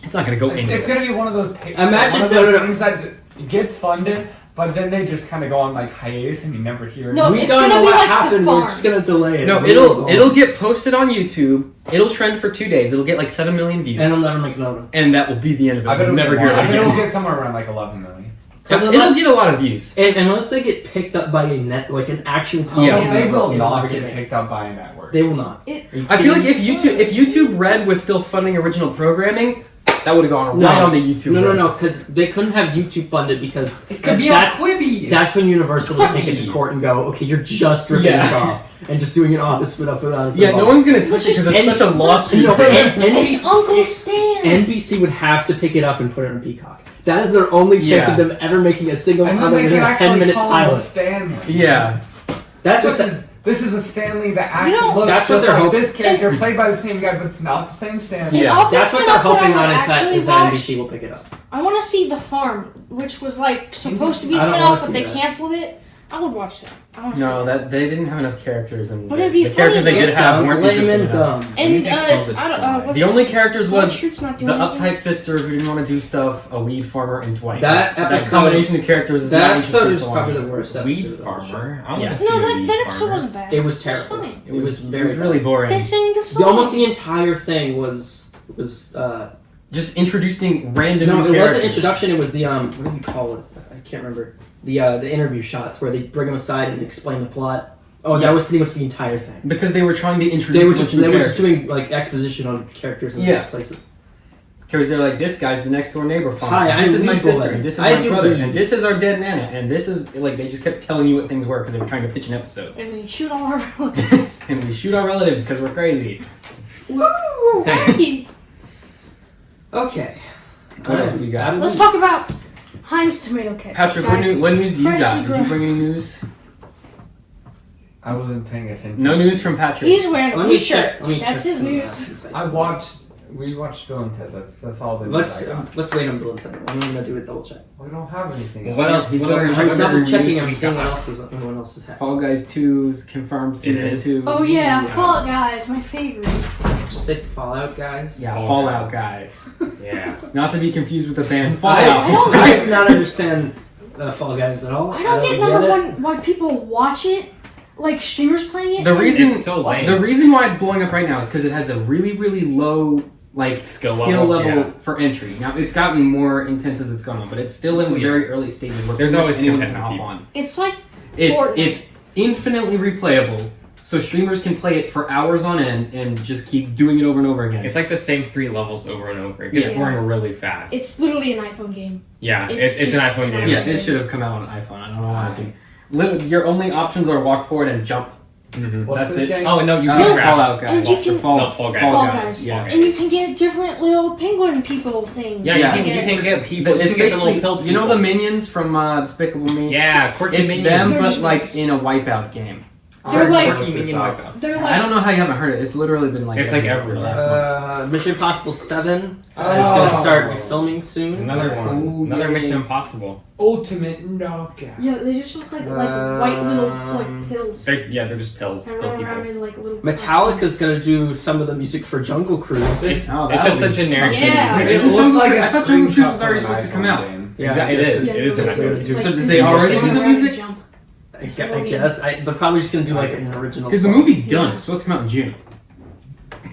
It's not gonna go It's anywhere. gonna be one of those. Imagine- one of no, those no, no. things that gets funded, but then they just kind of go on like hiatus and you never hear. No, it. we it's don't gonna know be what like The happened. We're Farm. just going to delay it. No, it'll get posted on YouTube. It'll trend for 2 days. It'll get like 7 million views. And it'll never make another. And that will be the end of it. I bet We'll it'll never get, hear I it bet it'll again. get somewhere around like 11 million. It'll get a lot of views. And unless they get picked up by a net, like an actual Yeah. television They network, will it'll not never get made. picked up by a network. They will not. It- Are you I feel like kidding me? if YouTube Red was still funding original programming, that would have gone No. right onto YouTube. No, Red. because they couldn't have YouTube funded because It could be on that's Quibi. that's when Universal would take it to Quibi. court and go, okay, you're just ripping Yeah. us off and just doing an office spin off without us. Yeah, no involved. one's gonna touch it because it's And- such a lawsuit. No, It's Uncle Stan. NBC would have to pick it up and put it on Peacock. That is their only chance Yeah. of them ever making a single And then other they than can a actually 10-minute call him pilot. Stanley. Yeah. That's what. This is a Stanley that actually know, looks that's what just they're like hoping- this character, played by the same guy, but it's not the same Stanley. Yeah. Office That's what they're spin-off hoping that I on would is that actually that watch- NBC will pick it up. I want to see The Farm, which was like supposed to be a I don't spin-off, wanna but see they that. canceled it. I would watch that. I want to No, see that they didn't have enough characters, and But it'd be the characters funny. they It did have sounds weren't lame interesting and enough. dumb. And What's The only characters was Shoots not the doing anything? uptight sister who didn't want to do stuff, a weed farmer, and Dwight. That that episode- combination of characters is That not episode interesting is for probably long. the worst episode. Weed of the whole show. farmer. I Yeah. want to No, see a that weed episode farmer. wasn't bad. It was It terrible. funny. It was very really bad. boring. They sang the song. Almost the entire thing was Just introducing random no, new it characters. wasn't introduction. It was the what do you call it? I can't remember. The interview shots where they bring them aside and explain the plot. Oh, Yeah. that was pretty much the entire thing. Because they were trying to They introduce were a bunch just of new they were just characters. doing like exposition on characters in Yeah. places. Because they're like, this guy's the next door neighbor farmer. Hi, this I'm is my Weed sister. Boy. And this is I my do brother. weed. And this is our dead nana. And this is like they just kept telling you what things were because they were trying to pitch an episode. And we shoot all our relatives. And we shoot our relatives because we're crazy. Woo! Thanks. Okay. What else do you got? Let's talk about Heinz tomato ketchup. Patrick, guys. what news do you got? freshly Did you grown- bring any news? I wasn't paying attention. No news from Patrick. He's wearing a Let blue me shirt. check. Let me That's check his some, news. insights. We watched Bill and Ted. That's all the Let's news I got. let's wait on Bill and Ted. I'm gonna do a double check. We don't have anything. Well, what else? He's What double- other- I'm what other Double checking. news I'm we seeing got? what else is happening. Fall Guys 2's confirmed season is? 2. Oh yeah, Fall Guys, my favorite. Just say Fallout, guys. Yeah, Fall Fallout Guys. Guys. Yeah. Not to be confused with the band I Fallout. do not understand Fall Guys at all. I don't get number one why people watch it, like streamers playing it. The and- reason It's so lame. The reason why it's blowing up right now is because it has a really, really low Skill skill level, level yeah. for entry. Now it's gotten more intense as it's gone on, but it's still in its Yeah. very early stages where There's pretty much always anyone can competitive hop people. on. It's like It's Fortnite. it's infinitely replayable, so streamers can play it for hours on end and just keep doing it over and over again. It's like the same 3 levels over and over. It gets Yeah. boring really fast. it's literally an iPhone game. yeah, it's it's an just- iPhone game. yeah, it should have come out on iPhone. I don't know why it didn't. Your only options are walk forward and jump. Mhm. What's That's this it. game? Oh no, you Uh, can grab. Fallout Guys. And you can- Fall No, Fall Guys. Fall Guys. Guys. Yeah. And you can get different little penguin people things. Yeah, Yeah. you can get people. It's You can get the little basically, pill you know people. the minions from Despicable Me? Yeah, quirky It's minions. them, They're but just like nice. in a Wipeout game. They're like- quirky minion wipeout. They're like I don't know how you haven't heard it. It's literally been like It's like everywhere everywhere. for the last month. Mission Impossible 7 is Oh. going to start filming soon. Another That's one. cool. Another Yay. Mission Impossible. Ultimate knockout. Yeah, they just look like white little like pills. They're just pills. And Pill run around people. in like little. Metallica's going to do some of the music for Jungle Cruise. It's, Oh, it's that'll just a be- generic. Yeah. video. It Isn't looks Jungle like Cruise- a I thought Jungle Cruise screenshot was already from an supposed to come iPhone out. game. Yeah, it is. Yeah, It is an they're iPhone. like- So like, did they they just already run do the around and music? jump. I guess. They're probably just going to do like an original Because the song. movie's done. It's supposed to come out in June.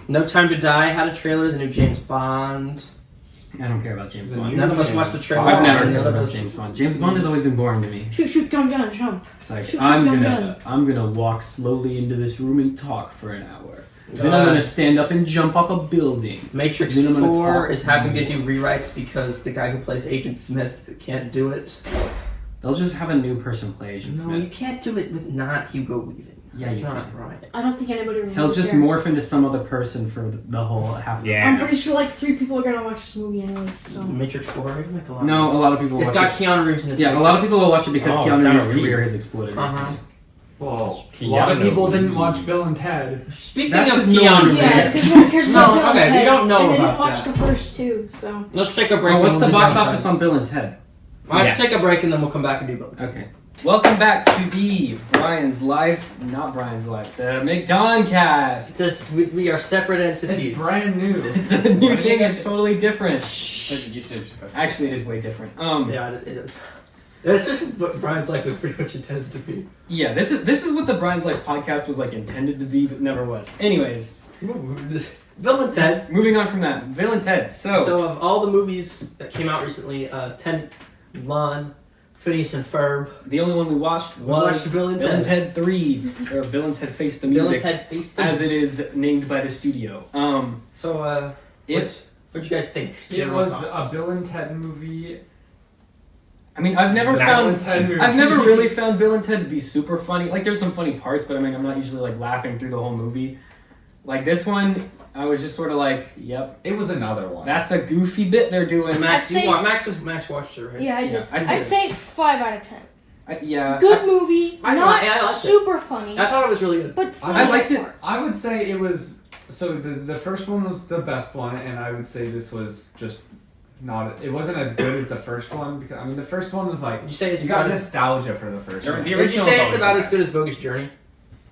No Time to Die had a trailer. The new James Bond. I don't care about James The Bond. new None of us James watched the trailer. I've never None cared of about us- James Bond. James Bond has always been boring to me. Shoot, gun, jump. It's like Shoot, I'm gun, gonna walk slowly into this room and talk for an hour. Then I'm gonna stand up and jump off a building. Matrix Then I'm gonna 4 talk. is having to do rewrites because the guy who plays Agent Smith can't do it. They'll just have a new person play Agent No, you Smith. can't do it with not Hugo Weaving. Yeah, That's you not can. right. I don't think anybody really He'll just cares. morph into some other person for the whole half. Yeah. I'm pretty sure like 3 people are gonna watch this movie anyways. So Matrix 4, like a lot. No, a lot of people. It's watch got it. Keanu Reeves in it. Yeah, a lot of people will watch it because Oh, Keanu Keanu Reeves' career Reeves. has exploded Uh-huh. recently. Well, a Keanu lot of people didn't Reeves. watch Bill and Ted. Speaking That's of 'cause no one Keanu Reeves. yeah, Reeves, because no one cares about No, Bill and okay, we Ted, don't know and they didn't about watch that. the first 2, so let's take a break. Oh, and what's we'll the do box Bill and office Ted. on Bill and Ted? Alright, Yes. take a break and then we'll come back and do Bill and Ted. Okay. Welcome back to the Brian's Life, not Brian's Life, the McDonCast. We are separate entities. It's brand new. It's a new thing. It's totally different. You should just go. Actually, it is way different. Yeah, it is. It's just what Brian's life was pretty much intended to be. Yeah, this is what the Brian's Life podcast was like intended to be, but never was. Anyways, Bill and Ted. moving on from that, Bill and Ted. So of all the movies that came out recently, Ted, Lon, Phineas and Ferb, the only one we watched was watched Bill and Ted. 3, or Bill and Ted Face the Bill and Music, Ted Face the as it is named by the studio. So, what'd you guys think? It General was thoughts. a Bill and Ted movie. I mean, I've never Bill found, and Ted movie. I've never really found Bill and Ted to be super funny. Like, there's some funny parts, but I mean, I'm not usually like laughing through the whole movie. Like this one, I was just sort of like, "Yep, It was another one. that's a goofy bit they're doing." Max, I'd say- Max watched it, right? yeah, I did. Yeah, I did. I'd say 5 out of 10. Yeah, Good movie, I not liked it. super funny, I thought it was really good. but I funny liked it. parts. I would say it was. So the first one was the best one, and I would say this was just it wasn't as good as the first one because I mean the first one was like You say it's you got about as, nostalgia for the first one. The would you original say is it's always about the as good as Bogus Journey?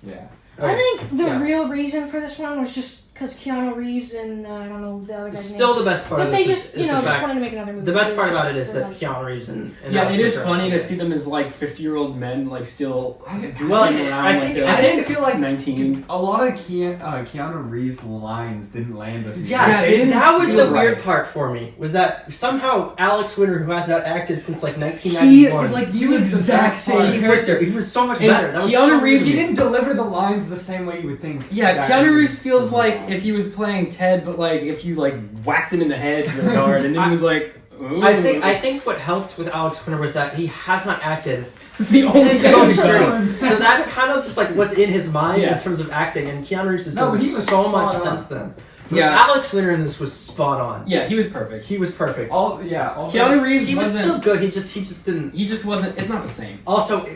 Yeah. I think the Yeah. real reason for this one was just because Keanu Reeves and I don't know the other guy's Still name. the best part But of they this just is the just fact. wanted to make another movie. The best It part was about just it is that like- Keanu Reeves and Yeah, Alex it is Winter are funny to together. see them as like 50-year-old men, like still. Well, goofing around I like think- they're, I I like, didn't feel like 19. a lot of Keanu Reeves' lines didn't land with me. Yeah, they didn't that was feel the weird right. part for me. Was that somehow Alex Winter, who has not acted since like He 1991, is like He the was the exact best same part. he was there. He was so much And better. That was Keanu so Reeves- He weird. didn't deliver the lines the same way you would think. Yeah, that Keanu he Reeves feels was. like if he was playing Ted, but like if you like whacked him in the head really hard, and then he was like, ooh. I think what helped with Alex Winter was that he has not acted it's the only since guy Bogus who's Journey. done. So that's kind of just like what's in his mind Yeah. in terms of acting, and Keanu Reeves has No, done but he was so much spot on. since then. But Yeah. Alex Winter in this was spot on. Yeah, he was perfect. He was perfect. All Keanu Reeves He was wasn't. still good. He just didn't. He just wasn't. It's not the same. Also,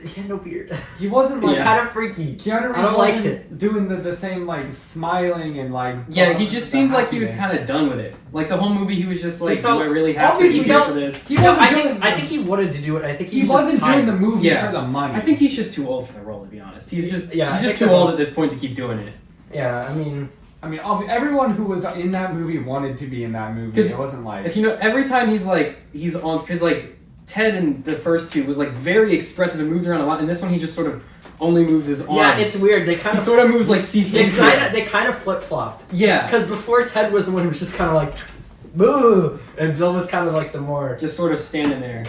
he had no beard. He wasn't It's like kind of freaky. Keanu Reeves I don't like wasn't it. doing the same like smiling and like Yeah, he just the seemed like he was happiness. kind of done with it. Like the whole movie, he was just like, felt- "Do I really have to obviously be here felt- for this?" He No, wasn't I doing think I think he wanted to do it. I think he was wasn't just doing the tired. movie Yeah. for the money. I think he's just too old for the role, to be honest. He's just Yeah, I he's just think too so. old at this point to keep doing it. Yeah, I mean, everyone who was in that movie wanted to be in that movie. 'Cause It wasn't like If you know, every time he's on, because like Ted in the first two was like very expressive and moved around a lot, and this one he just sort of only moves his arms. yeah, it's weird. They kind He of sort of moves like C3. they kind of flip flopped. Yeah, Because before Ted was the one who was just kind of like, boo, and Bill was kind of like the more just sort of standing there.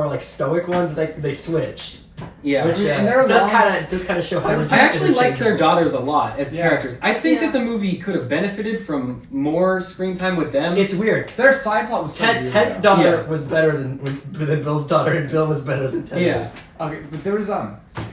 like stoic one. But they switched, Yeah, which and there are does lines- kind of show how I actually liked their daughters a lot as Yeah. characters. I think Yeah. that the movie could have benefited from more screen time with them. It's weird. their side plot was so weird, Ted's though. daughter Yeah. was better than Bill's daughter, and Bill was better than Ted. Yeah. was. Okay, but there was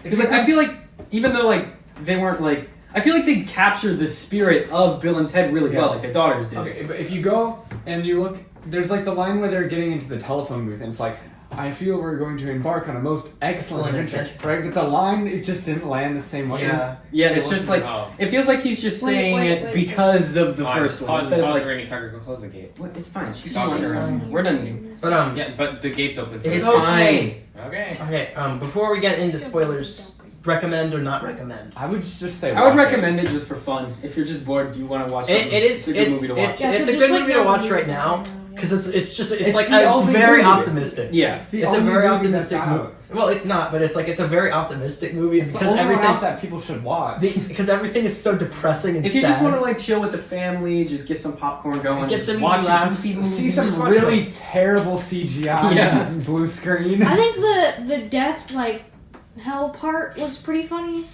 Because like I feel like even though like they weren't like I feel like they captured the spirit of Bill and Ted really well, Yeah. like the daughters did. Okay, but if you go and you look, there's like the line where they're getting into the telephone booth, and it's like, I feel we're going to embark on a most excellent adventure. Right? But the line, it just didn't land the same way. Yeah. Yeah, It it's just like wasn't- it feels like he's just Wait, saying wait, it wait. because of the first one Pause instead of the like ring and Tucker, go close the gate. what? It's fine. She's Dog wandering is around. We're done. But Yeah, but the gate's open. It's okay. fine. Okay. Okay. Before we get into spoilers, recommend or not recommend? I would just say I would watch it. recommend it just for fun. If you're just bored, you want to watch It something. is. It's a good movie to watch. It's a good movie to watch right now because it's It's like the it's only very movie. optimistic. Yeah. It's, the It's a only very movie optimistic that's movie. out. Well, it's not, but it's a very optimistic movie It's the because only one everything out that people should watch. because everything is so depressing and If you sad. just want to like chill with the family, just get some popcorn going, Get just some watch easy a laughs. goofy movie. See some just watch really terrible CGI Yeah. and blue screen. I think the death like hell part was pretty funny.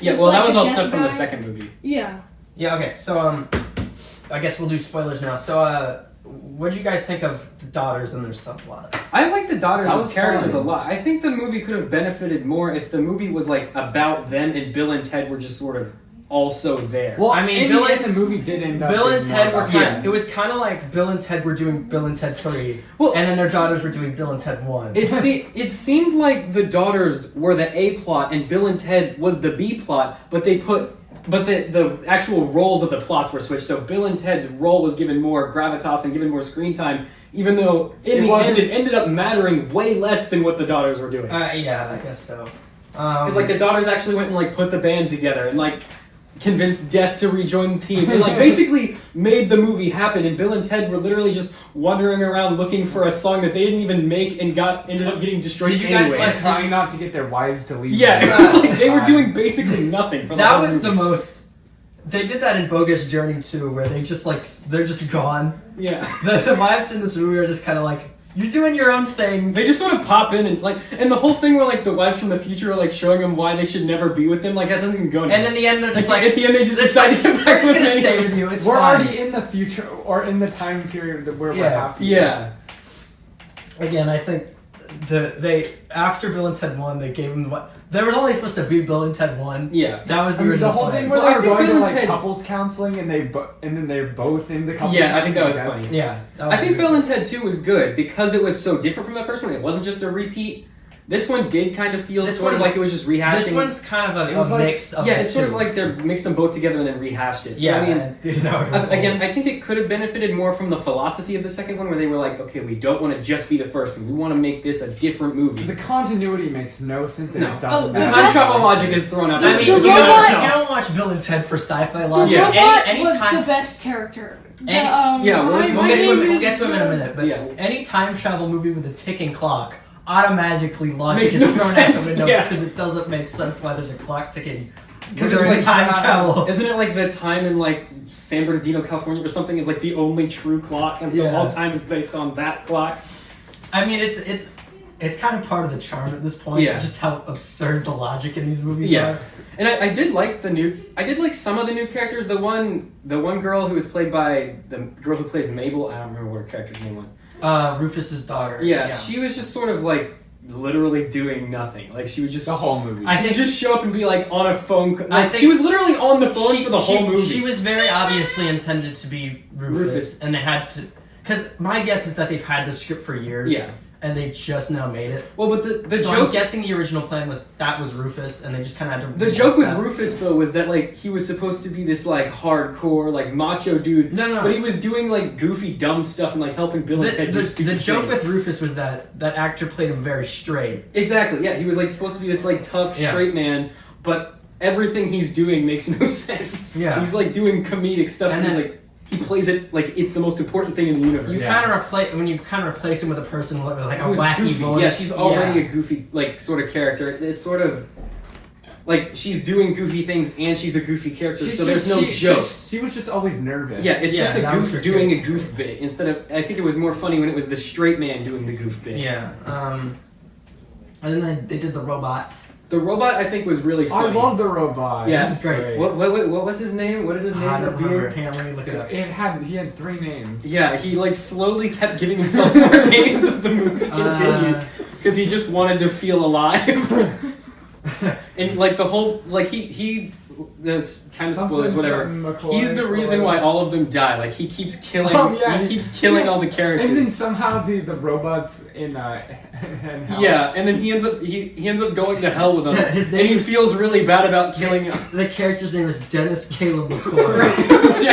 Yeah, With, well, that like, was the all death stuff from the guy. second movie. Yeah. Yeah. Okay. So I guess we'll do spoilers now. So what do you guys think of the daughters and their subplot? I like the daughters That as was characters fun. a lot. I think the movie could have benefited more if the movie was like about them and Bill and Ted were just sort of also there. Well, I mean, in Bill the and- end, the movie did end up Bill and being Ted more were about kind. Yeah. It was kind of like Bill and Ted were doing Bill and Ted 3, Well- and then their daughters were doing Bill and Ted 1. It seemed like the daughters were the A plot and Bill and Ted was the B plot, but the actual roles of the plots were switched. So Bill and Ted's role was given more gravitas and given more screen time, even though in the end it ended up mattering way less than what the daughters were doing. Yeah, I guess so. Because like the daughters actually went and like put the band together and like convinced Death to rejoin the team and like basically made the movie happen. And Bill and Ted were literally just wandering around looking for a song that they didn't even make and ended up getting destroyed Did you guys anyway. and trying not to get their wives to leave. Yeah, them. it was like they were doing basically nothing for the that whole was the movie. most. They did that in Bogus Journey too, where they just like they're just gone. Yeah. The wives in this movie are just kind of like, you're doing your own thing. They just sort of pop in and the whole thing where like the wives from the future are like showing them why they should never be with them, like that doesn't even go anywhere. And in the end, they're just like, like, at the end they just "This- decide to get we're back just with gonna stay them. with you. It's We're fine." already in the future or in the time period that where we're Yeah. happy. Yeah. Again, I think they after Bill and Ted 1, they gave them what they were only supposed to be Bill and Ted 1. Yeah. That was I the mean, original the whole plan. thing where Well, I they were think going Bill to and like Ted- couples counseling and and then they're both in the couples. Yeah, I think that was counseling funny. Yeah, that was I think good. Bill and Ted 2 was good because it was so different from the first one. It wasn't just a repeat. This one did kind of feel This sort of one- like it was just rehashing. This one's kind of It a was like- mix of yeah, the it's sort two. of like they mixed them both together and then rehashed it. So, Yeah, I mean, and, you know, again, I think it could have benefited more from the philosophy of the second one, where they were like, okay, we don't want to just be the first one. We want to make this a different movie. The continuity makes no sense, and No. it doesn't Oh, The the matter. time best- travel logic is thrown out. The- the I mean, the window. you robot- don't watch Bill and Ted for sci-fi The logic. robot Any was time- the best character. The, Any- yeah, my- we'll my We'll get to him. name We'll is, get to him in a minute. But Yeah. any time travel movie with a ticking clock, automatically logic Makes is no thrown out sense, the window yeah. because it doesn't make sense why there's a clock ticking. Because Because it's they're like in time travel. Isn't it like the time in like San Bernardino, California, or something is like the only true clock, and so Yeah. all time is based on that clock? I mean, it's kind of part of the charm at this point. Yeah. Just how absurd the logic in these movies Yeah. are. And I did like I did like some of the new characters. The one girl who was played by the girl who plays Mabel. I don't remember what her character's name was. Rufus's daughter. Yeah, she was just sort of like literally doing nothing. Like she would just The whole movie. I she think- would just show up and be like on a phone. I Like, think- she was literally on the phone for the whole movie. She was very obviously intended to be Rufus, Rufus. and they had to. Because my guess is that they've had the script for years. Yeah. And they just now made it. Well, but the So joke I'm guessing the original plan was Rufus, and they just kind of had to. The joke with that. Rufus though was that like he was supposed to be this like hardcore like macho dude, No. but he was doing like goofy dumb stuff and like helping Bill and Ted do The stupid joke things. with Rufus was that actor played him very straight. Exactly, yeah, he was like supposed to be this like tough Yeah. straight man, but everything he's doing makes no sense. Yeah. He's like doing comedic stuff, and And he's then- like he plays it like it's the most important thing in the universe. You Yeah. kind of replace him with a person with like a Who's wacky goofy. voice. Yeah, she's already Yeah. a goofy like sort of character. It's sort of like she's doing goofy things and she's a goofy character, so there's no joke. She was just always nervous. Yeah, it's just a that was goof her doing a character. goof bit instead of. I think it was more funny when it was the straight man doing the goof bit. Yeah. And then they did the robot. The robot I think was really I funny. love the robot. Yeah. It was great. What was his name? What did his name I have? don't remember. Hang on, let me look it up. He had 3 names. Yeah, he like slowly kept giving himself more names as the movie continued because he just wanted to feel alive. And like the whole like he this kind of spoilers whatever. He's the reason why all of them die. Like he keeps killing. Oh, yeah. He keeps killing all the characters. And then somehow the robots in hell. Yeah, and then he ends up going to hell with them, His and name he is- feels really bad about killing him. The character's name is Dennis Caleb McCoy.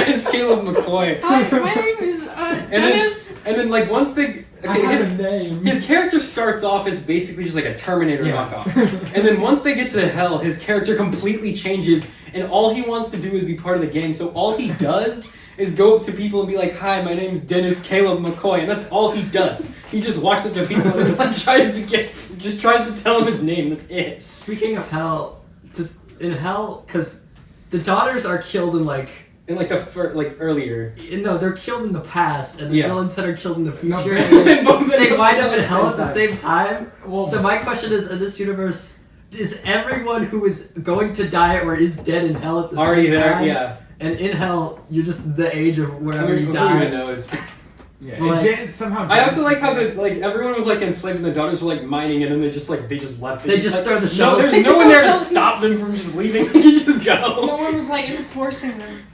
It's Caleb McCoy. Hi, my name is Dennis. And then like once they I had a name. his character starts off as basically just like a Terminator Yeah. knockoff, and then once they get to hell, his character completely changes, and all he wants to do is be part of the gang. So all he does is go up to people and be like, "Hi, my name's Dennis Caleb McCoy," and that's all he does. He just walks up to people and just like tries to tell him his name. That's it. Speaking of hell, just in hell, because the daughters are killed in like. And like like earlier. No, they're killed in the past, and the Yeah. Bill and Ted are killed in the No, future. they- They wind up in at the hell same at the time. same time. Well, So my question is, in this universe, is everyone who is going to die or is dead in hell at the Already same there, time? yeah. And in hell, you're just the age of wherever Who you even die. knows? Yeah, Like- it did somehow. I also like how the like everyone was like enslaved and the daughters were like mining and then they just left. They just like, throw the no, shovels. there's no one there to stop them from just leaving. They can just No go. one was like enforcing them.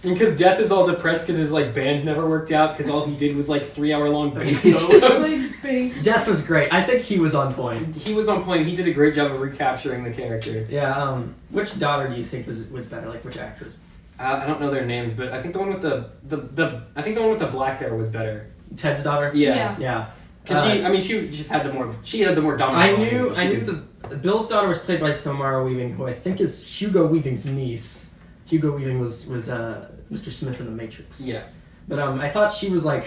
And because Death is all depressed because his like band never worked out because all he did was like 3-hour-long bass He Just solos. played bass. Death was great. I think he was on point. He was on point. He did a great job of recapturing the character. Yeah. Which daughter do you think was better? Like which actress? I don't know their names, but I think the one with the black hair was better. Ted's daughter. Yeah. Yeah. Because she just had the more dominant. I line, knew but she was- the Bill's daughter was played by Samara Weaving, who I think is Hugo Weaving's niece. Hugo Weaving was Mr. Smith from The Matrix. Yeah. But I thought she was like,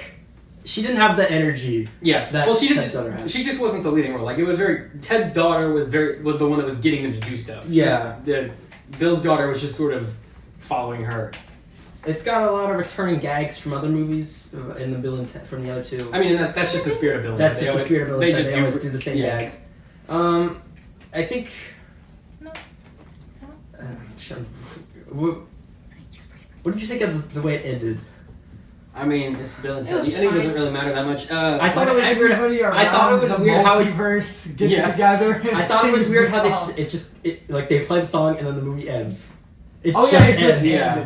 she didn't have the energy. Yeah. That Well, Ted's daughter had. she just wasn't the leading role. Like it was Ted's daughter was the one that was getting them to do stuff. Yeah. Bill's daughter was just sort of following her. It's got a lot of returning gags from other movies in the Bill and Ted from the other two. I mean, and that's just the spirit of Bill. and That's Ted. just the spirit of Bill and They Ted. just They always do the same yeah. gags. I think. No. What did you think of the way it ended? I mean, it's Bill and It Ted. was The ending doesn't fine. really matter that much. I thought it was weird. Everybody I thought it was around weird the how it- multiverse gets Yeah. together. and I thought it was sings weird the how song. like they play the song and then the movie ends. It Oh, yeah, just it just ends. Yeah.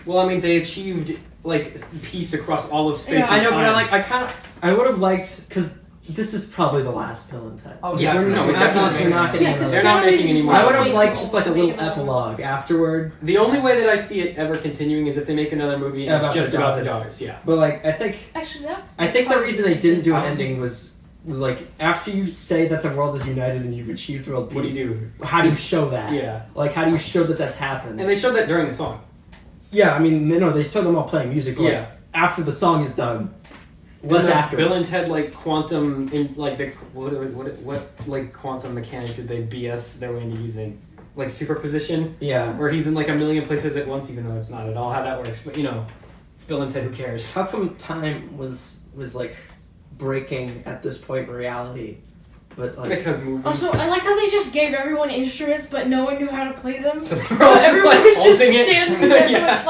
Well, I mean, they achieved like peace across all of space. Yeah. and I know, but time. I would have liked because this is probably the last Bill and Ted. Oh, Yeah, definitely. no, it's After this, definitely we're not getting Yeah, another. They're not making any more. I would have Way liked too just like a old little to make another epilogue afterward. The only way that I see it ever continuing is if they make another movie and it's About just the about the daughters. daughters. Yeah. But like, I think Actually, that. the reason they didn't do an I don't ending was like after you say that the world is united and you've achieved world peace. What do you How do you show that? Yeah. Like, how do you show that that's happened? And they showed that during the song. Yeah, I mean, no, they show them all playing music. Like, Yeah. after the song is done. Then What's the after? Bill and Ted like quantum in like the what like quantum mechanic did they BS their way into using? Like superposition, Yeah. where he's in like a million places at once, even though it's not at all how that works. But it's Bill and Ted. Who cares? How come time was like breaking at this point in reality? But like, Because movies. Also, I like how they just gave everyone instruments, but no one knew how to play them. So So they're all just everyone like was just holding it. standing there Yeah. with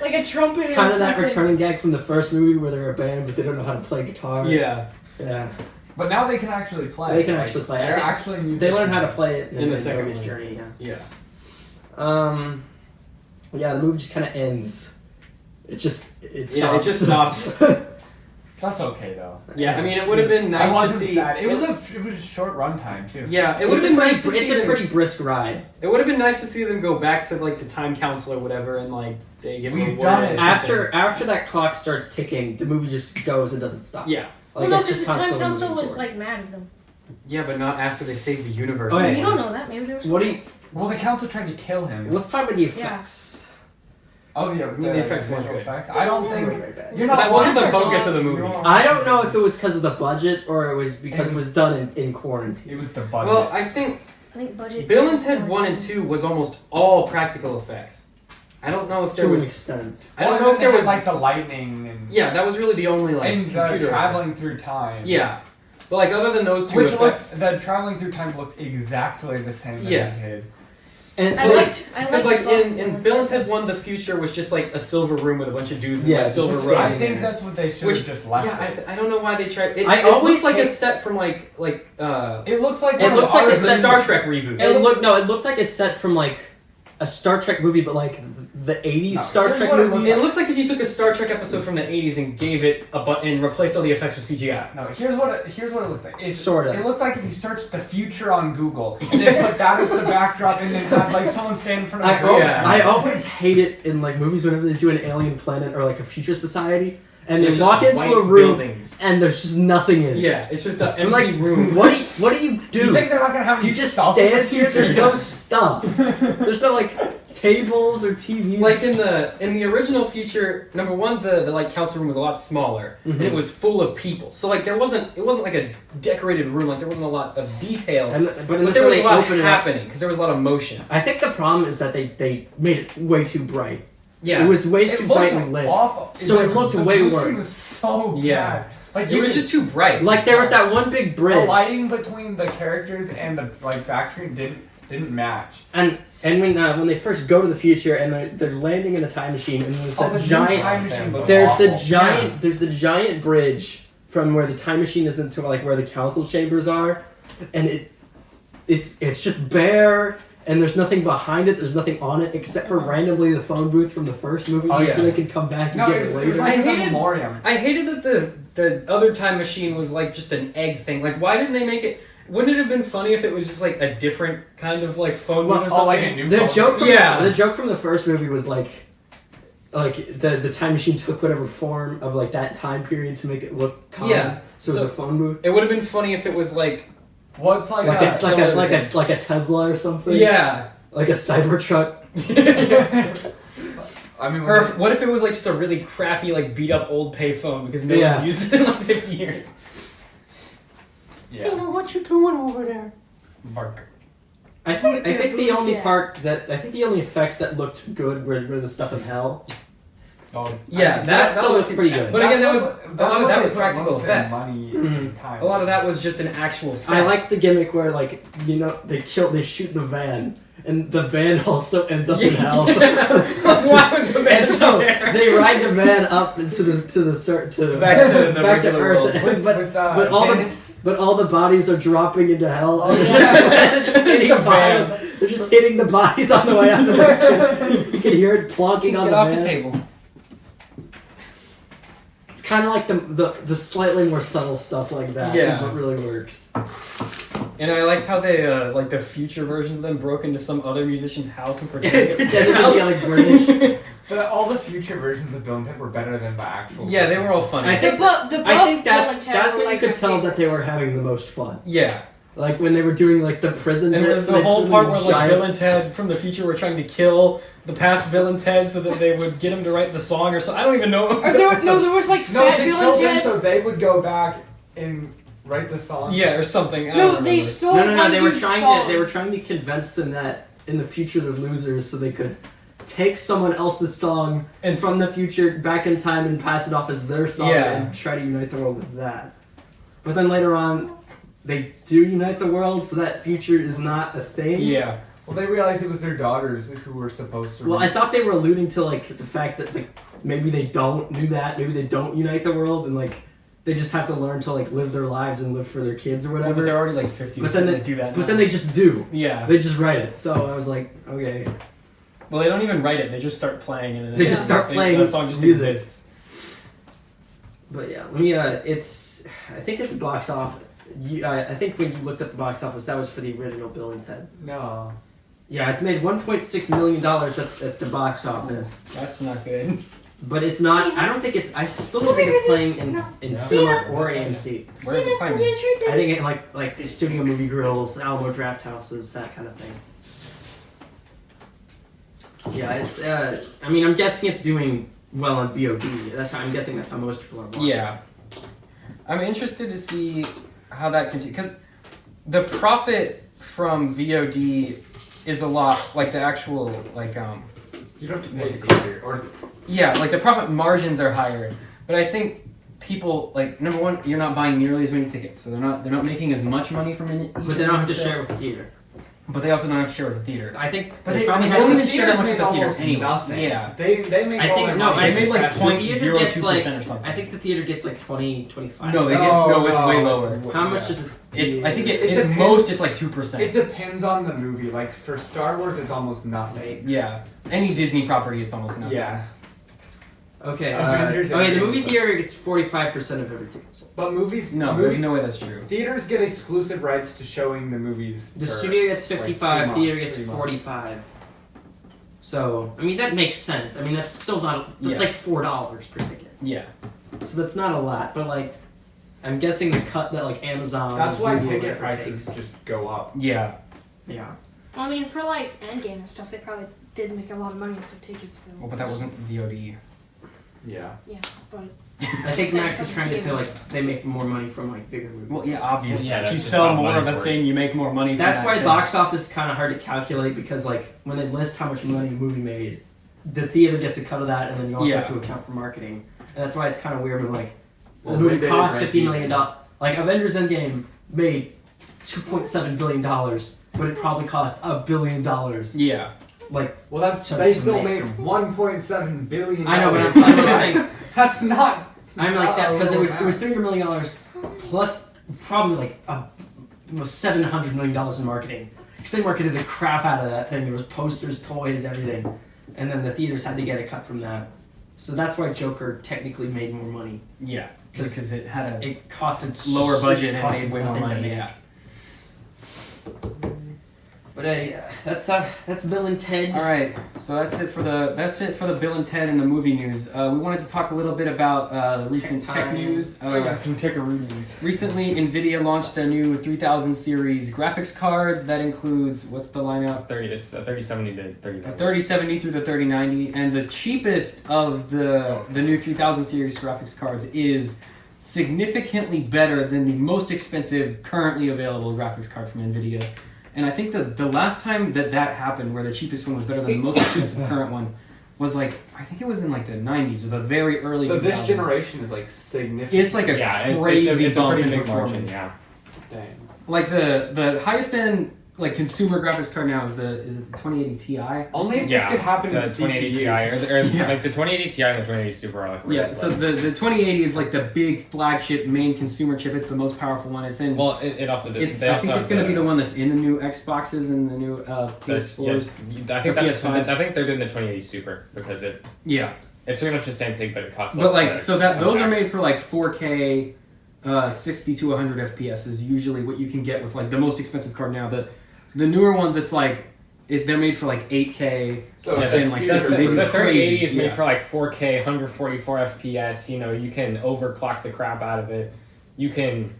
like a trumpet kind or of that something. returning gag from the first movie where they're a band but they don't know how to play guitar. Yeah. Yeah. But now they can actually play. They can like, actually play. They're I think actually musicians. They learn how to play it In the second Movie's one. journey. Yeah. Yeah. Yeah. The movie just kind of ends. It stops. Yeah, it just stops. That's okay though. Yeah, I mean, it would have been I nice to wasn't see. sad. It was a short runtime too. Yeah, it would It's have a been pretty, nice to see. it's a them- pretty brisk ride. It would have been nice to see them go back to like the time council or whatever, and like they give them a We've word done or it. something. After that clock starts ticking, the movie just goes and doesn't stop. Yeah, Like, Well, no, it's because just the time constantly council moving was forward. like mad at them. yeah, but not after they save the universe. Oh, So yeah. you don't know that. Maybe there was. What do you? Well, the council tried to kill him. Let's talk about the effects. Oh yeah, The effects weren't visual good. effects. I don't They were think very bad. you're But not. that wasn't the That's our focus fault. of the movie. I don't know if it was because of the budget or it was because it was done in quarantine. It was the budget. Well, I think I think budget. Bill and Ted 1 and 2 was almost all practical effects. I don't know if there To an was. extent. I don't Well, know if they there had, was. like the lightning and Yeah, that was really the only like and computer traveling effects. through time. Yeah, but like other than those two Which effects, looked the traveling through time looked exactly the same as Yeah. it did. And I liked. because like both in Bill and Ted 1, the future was just like a silver room with a bunch of dudes in Yeah, like it's silver just- robes. I Right. think that's what they should Which- have just left. Yeah, it. I don't know why they tried. It, I it always looks like a hate- set from like It looks like It one of looks like ours a the is- Star Trek reboot. it looked like a set from like a Star Trek movie, but like the '80s No, Star here's Trek what it movies. It looks like if you took a Star Trek episode from the 80s and gave it a button and replaced all the effects with CGI. No, here's what it looked like. Sorta. It looked like if you searched the future on Google and then put that as the backdrop and then had like someone stand in front of the Yeah. I always hate it in like movies whenever they do an alien planet or like a future society, and There's they just walk into white a room buildings. and there's just nothing in it. Yeah, it's just an I'm empty like, room. what do you Do you do? think they're not gonna have Do any you just stuff in the stand here? future? There's no stuff. There's no like tables or TVs. Like in the original future, number one, the like council room was a lot smaller and it Mhm. was full of people. So like it wasn't like a decorated room. Like there wasn't a lot of detail, but in but this there one was they a lot open it up. happening because there was a lot of motion. I think the problem is that they made it way too bright. Yeah, It was way It too looked brightly lit. awful. So it looked the way blue screen worse. Was so Yeah. bad. Like it was just too bright. Like there was that one big the bridge, lighting between the characters and the like back screen didn't match. and when they first go to the future and they're landing in the time machine and there's Oh, that the giant. new time machine looked There's awful. the giant. There's the giant bridge from where the time machine is into like where the council chambers are, and it's just bare, and there's nothing behind it. There's nothing on it except for randomly the phone booth from the first movie, Oh, just so yeah. they can come back and No, get it was later. like I a hated- memoriam. I hated that the other time machine was like just an egg thing. Like why didn't they make it? Wouldn't it have been funny if it was just like a different kind of like phone booth or something? Oh, like a new The phone. joke from Yeah. the joke from the first movie was like the time machine took whatever form of like that time period to make it look calm. Yeah. So it was a phone booth. It would have been funny if it was like What's like, Like, a, like a Tesla or something. yeah. Like a Cybertruck. I mean, Or what if it was like just a really crappy, like beat up old payphone because no Yeah. one's used it in like 50 years? yeah. what you doing over there? Bark. I think the only Yeah. part that I think the only effects that looked good were the stuff in hell. Oh, Yeah, that still looked looked pretty good. But again, That's a what- lot of that's that what was they put practical most of their effects. Money Mhm. and time. A lot of that was just an actual set. I like the gimmick where like they shoot the van and the van also ends up in hell. Why would the van And so be there? they ride the van up into the Back to the back to regular Earth, world. and- but with, Dennis. but all the bodies are dropping into hell. Oh, They're yeah. just, they're just hitting the the bottom. They're just hitting the bodies on the way out of the You can hear it plonking on Get the off van. the table. It's kind of like the slightly more subtle stuff like that is what really works. And I liked how they like the future versions of them broke into some other musician's house and pretended Pretending to be like British. But all the future versions of Bill and Ted were better than the actual. Yeah, they were all funny. I think I think that's when you could tell that they were having the most fun. Yeah. Like when they were doing like the prison And bits, there's the whole part where like giant- Bill and Ted from the future were trying to kill the past Bill and Ted so that they would get him to write the song or something. I don't even know. There was like No, Fat to Bill kill and them Ted. so they would go back and write the song. Yeah, or something. I don't No, remember. they stole No, one they were dude's trying song. to they were trying to convince them that in the future they're losers, so they could take someone else's song And from the future back in time and pass it off as their song Yeah. and try to unite the world with that. But then later on, they do unite the world, so that future is not a thing. Yeah. Well, they realized it was their daughters who were supposed to. Well, I thought they were alluding to like the fact that like maybe they don't do that, maybe they don't unite the world, and like they just have to learn to like live their lives and live for their kids or Well, whatever. but they're already like 50. But then they do that. But now. then they just do. Yeah. They just write it. So I was like, okay. Well, they don't even write it. They just start playing it. They just start playing the song. Just music. exists. But yeah, let me. It's. I think it's a box office. I think when you looked at the box office, that was for the original Bill and Ted. No. Yeah, it's made $1.6 million at the box office, That's not good. but it's not. I don't think it's. I still don't think it's playing in cinema or AMC. Where is it playing? I think in like studio movie grills, Alamo Draft houses, that kind of thing. Yeah, it's. I mean, I'm guessing it's doing well on VOD. I'm guessing that's how most people are watching. Yeah. I'm interested to see how that continues because the profit from VOD is a lot like the actual like You don't have to pay theater or. yeah, like the profit margins are higher, but I think people like number one, you're not buying nearly as many tickets, so they're not making as much money from it. But they don't have to share with the theater. But they also don't have to share with the theater. I think But they they probably don't have even to. share that much with the almost theater anyways. nothing. Yeah. They make I all think their no. money I They made think like the theater gets 0.02% like. or something. I think the theater gets like 20, 25. No, they get it's way lower. How much is it? It's I think It at depends. most it's like 2%. It depends on the movie. Like for Star Wars, it's almost nothing. Yeah. Any Disney property, it's almost nothing. Yeah, Okay. Avengers Okay, the Endgame movie was theater gets 45% of every ticket sold. but movies. No, there's no way that's true. Theaters get exclusive rights to showing the movies. The for, studio gets 55. like, Theater gets 3 months. 45. So I mean that makes sense. I mean that's still not. That's Yeah. like $4 per ticket. Yeah. So that's not a lot. But like, I'm guessing the cut that like Amazon. That's why Google, ticket whatever prices takes. just go up. Yeah. Yeah. I mean, for like Endgame and stuff, they probably did make a lot of money off the tickets. So. Well, but that wasn't VOD. Yeah. Yeah, but I think Max is trying to say like they make more money from like bigger movies. Well, yeah, obviously. Yeah, if that's you just sell how more money of a works. thing, you make more money. That's from why that thing. box office is kind of hard to calculate because like when they list how much money a movie made, the theater gets a cut of that, and then you also Yeah. have to account for marketing, and that's why it's kind of weird when like Well, the movie they did cost rank $50 million. even. Like Avengers Endgame made $2.7 billion, but it probably cost $1 billion. Yeah. Like Well, that's So they to still make- made 1.7 billion. I know, but I'm saying That's not. I'm like that because it was amount. $300 million plus probably like almost $700 million in marketing because they marketed the crap out of that thing. There was posters, toys, everything, and then the theaters had to get a cut from that. So that's why Joker technically made more money. Yeah. Because it had a It costed lower it budget and costed made way more nothing to money. make. Yeah. But that's Bill and Ted. All right, so that's it for the Bill and Ted and the movie news. We wanted to talk a little bit about the recent tech time. news. some tickaroonies. Recently, Nvidia launched a new 3000 series graphics cards. That includes what's the lineup? 3070 to 30. The 3070 through the 3090, and the cheapest of the new 3000 series graphics cards is significantly better than the most expensive currently available graphics card from Nvidia. And I think the last time that happened, where the cheapest one was better than the most expensive current one, was like, I think it was in like the 90s or the very early 2000s. So this generation is like significant. It's like a Yeah, crazy it's a bump pretty in big margin. performance. Yeah. Dang. Like the highest end like consumer graphics card now is it the 2080 Ti? Only if this Yeah, could happen the in 2080 CPUs. Ti or Yeah. like the 2080 Ti and the 2080 Super are like really Yeah, so the 2080 is like the big flagship main consumer chip. It's the most powerful one. It's in. well, it also did. it's. They I also think have it's going to be the one that's in the new Xboxes and the new Yes, PS4s. I think PS5s. I think they're doing the 2080 Super because it. Yeah, It's pretty much the same thing, but it costs But less. like, to so that those are unpack. made for like 4K, 60 to 100 FPS is usually what you can get with like the most expensive card now. The newer ones, it's like they're made for like 8K. So Yeah, and that's, like that's system, they do the 3080 crazy, is made yeah. for like 4K, 144 FPS. You know, you can overclock the crap out of it. You can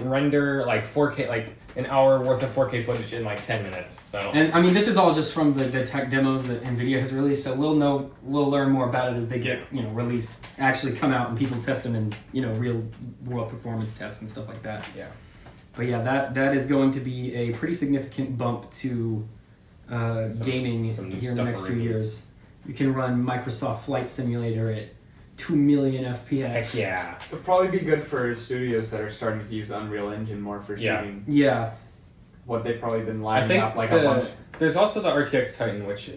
render like 4K, like an hour worth of 4K footage in like 10 minutes. So And I mean, this is all just from the tech demos that Nvidia has released. So we'll learn more about it as they get released, actually come out and people test them in real world performance tests and stuff like that. Yeah. But yeah, that is going to be a pretty significant bump to gaming some new here in the stuff next to few release. years. You can run Microsoft Flight Simulator at 2 million FPS. heck yeah. It'll probably be good for studios that are starting to use Unreal Engine more for Yeah. shooting. Yeah. What they've probably been I lining think up like a bunch. there's also the RTX Titan, which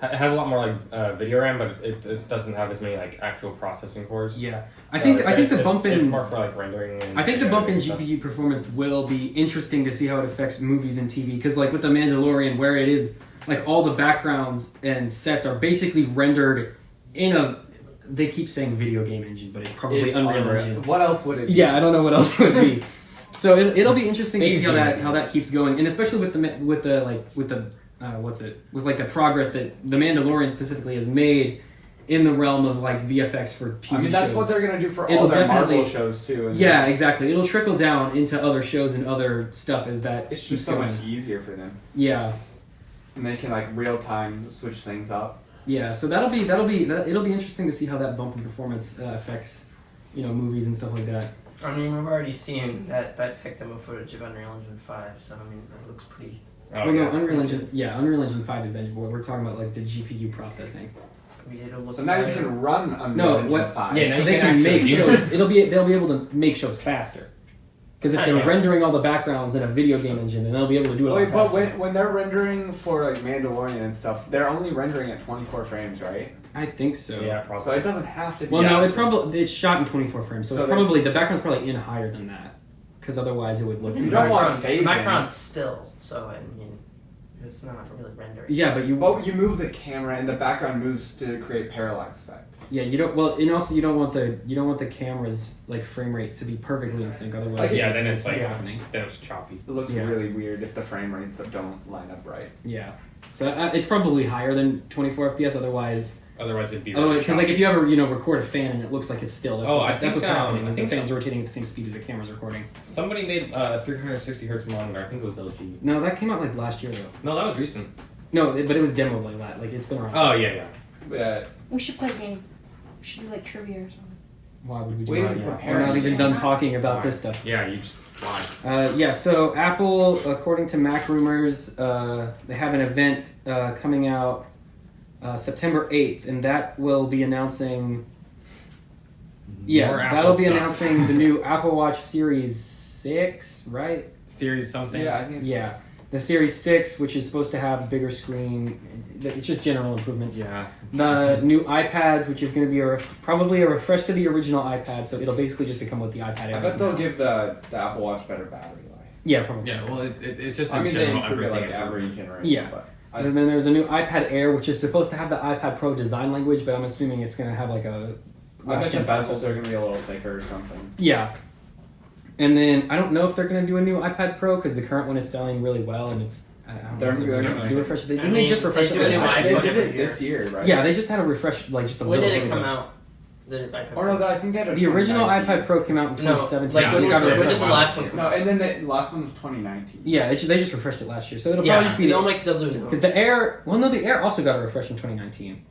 has a lot more like video RAM, but it doesn't have as many like actual processing cores. Yeah. I So think it's- the bump it's in more for like rendering. And I think the bump in stuff. GPU performance will be interesting to see how it affects movies and TV. Because like with The Mandalorian, where it is like all the backgrounds and sets are basically rendered in a. They keep saying video game engine, but it's probably It's Unreal Unreal. Engine. What else would it be? Yeah, I don't know what else it would be. So it'll be interesting to see how Amazing. that keeps going, and especially with the the progress that The Mandalorian specifically has made in the realm of like VFX for TV I mean, that's shows. what they're gonna do for It'll all their definitely- Marvel shows too. And Yeah, exactly. It'll trickle down into other shows and other stuff as that it's keeps just so going. much easier for them, Yeah, and they can like real time switch things up. yeah. So it'll be interesting to see how that bump in performance affects movies and stuff like that. I mean, we're already seeing that tech demo footage of Unreal Engine 5, so I mean, it looks pretty. Oh, Well, yeah. no, Unreal Engine 5 is the engine board. We're talking about like the GPU processing. I mean, it'll look So now you better. can run Unreal No, Engine what- 5. Yeah, So now they you can can make actually shows. They'll be able to make shows faster. Because if they're Okay. rendering all the backgrounds in a video game engine, then they'll be able to do it. Wait, a lot but faster. when they're rendering for like Mandalorian and stuff, they're only rendering at 24 frames, right? I think so. Yeah, So probably. it doesn't have to be. Well, no, it's accurate. probably it's shot in 24 frames, so So it's they- probably the background's probably in higher than that. Because otherwise, it would look. You don't want Macron's- phasing. Macron's still, so I mean, it's not really rendering. Yeah, but you. But you move the camera and the background moves to create parallax effect. Yeah, you don't. Well, and also you don't want the camera's like frame rate to be perfectly in sync. Otherwise, Like, yeah, then it's like happening. then it's choppy. It looks Yeah. really weird if the frame rates don't line up right. Yeah. So it's probably higher than 24 FPS. Otherwise, Otherwise, it'd be. Really because choppy. like if you ever record a fan and it looks like it's still, that's, Oh, what, I that's think, what's happening. I Is the think- fan's rotating at the same speed as the camera's recording. Somebody made a 360 hertz monitor. I think it was LG. No, that came out like last year though. No, that was recent. No, but it was demoed like that. Like it's been around. Oh yeah. But We should play a game. We should do like trivia or something. Why would we do We that? didn't yet? prepare We're not even shit. done talking about this stuff. Yeah, you just lie. Yeah, so Apple, according to Mac Rumors, they have an event coming out September 8th, and that will be announcing. Yeah, More Apple that'll be stuff. announcing the new Apple Watch Series 6, right? Series something. yeah, I think it's Yeah. The Series 6, which is supposed to have a bigger screen. It's just general improvements. Yeah. The new iPads, which is going to be probably a refresh to the original iPad, so it'll basically just become what the iPad Air I is bet they'll now. give the Apple Watch better battery life. Yeah, probably. Yeah. Well, it's just. I in mean, they general, improve it like everything every improvement. generation. Yeah. But And then there's a new iPad Air, which is supposed to have the iPad Pro design language, but I'm assuming it's going to have like a. I bet the gen bezels are going to be a little thicker or something. Yeah. And then I don't know if they're going to do a new iPad Pro because the current one is selling really well, and it's. I don't They're know if gonna gonna do refresh. They I didn't mean, just refresh they it. do a new last They year? iPhone did every it this year, right? Yeah, they just had a refresh like just a When little. did it bit. come out? The iPad Or no, I think they had a The original 2019. iPad Pro came out in No, 2017. like Yeah, when they was got the, a when refresh did the one. last one come No, out? and then the last one was 2019. Yeah, they just refreshed it last year, so it'll Yeah, probably just be they'll do new. because the Air. Well, no, the Air also got a refresh in 2019.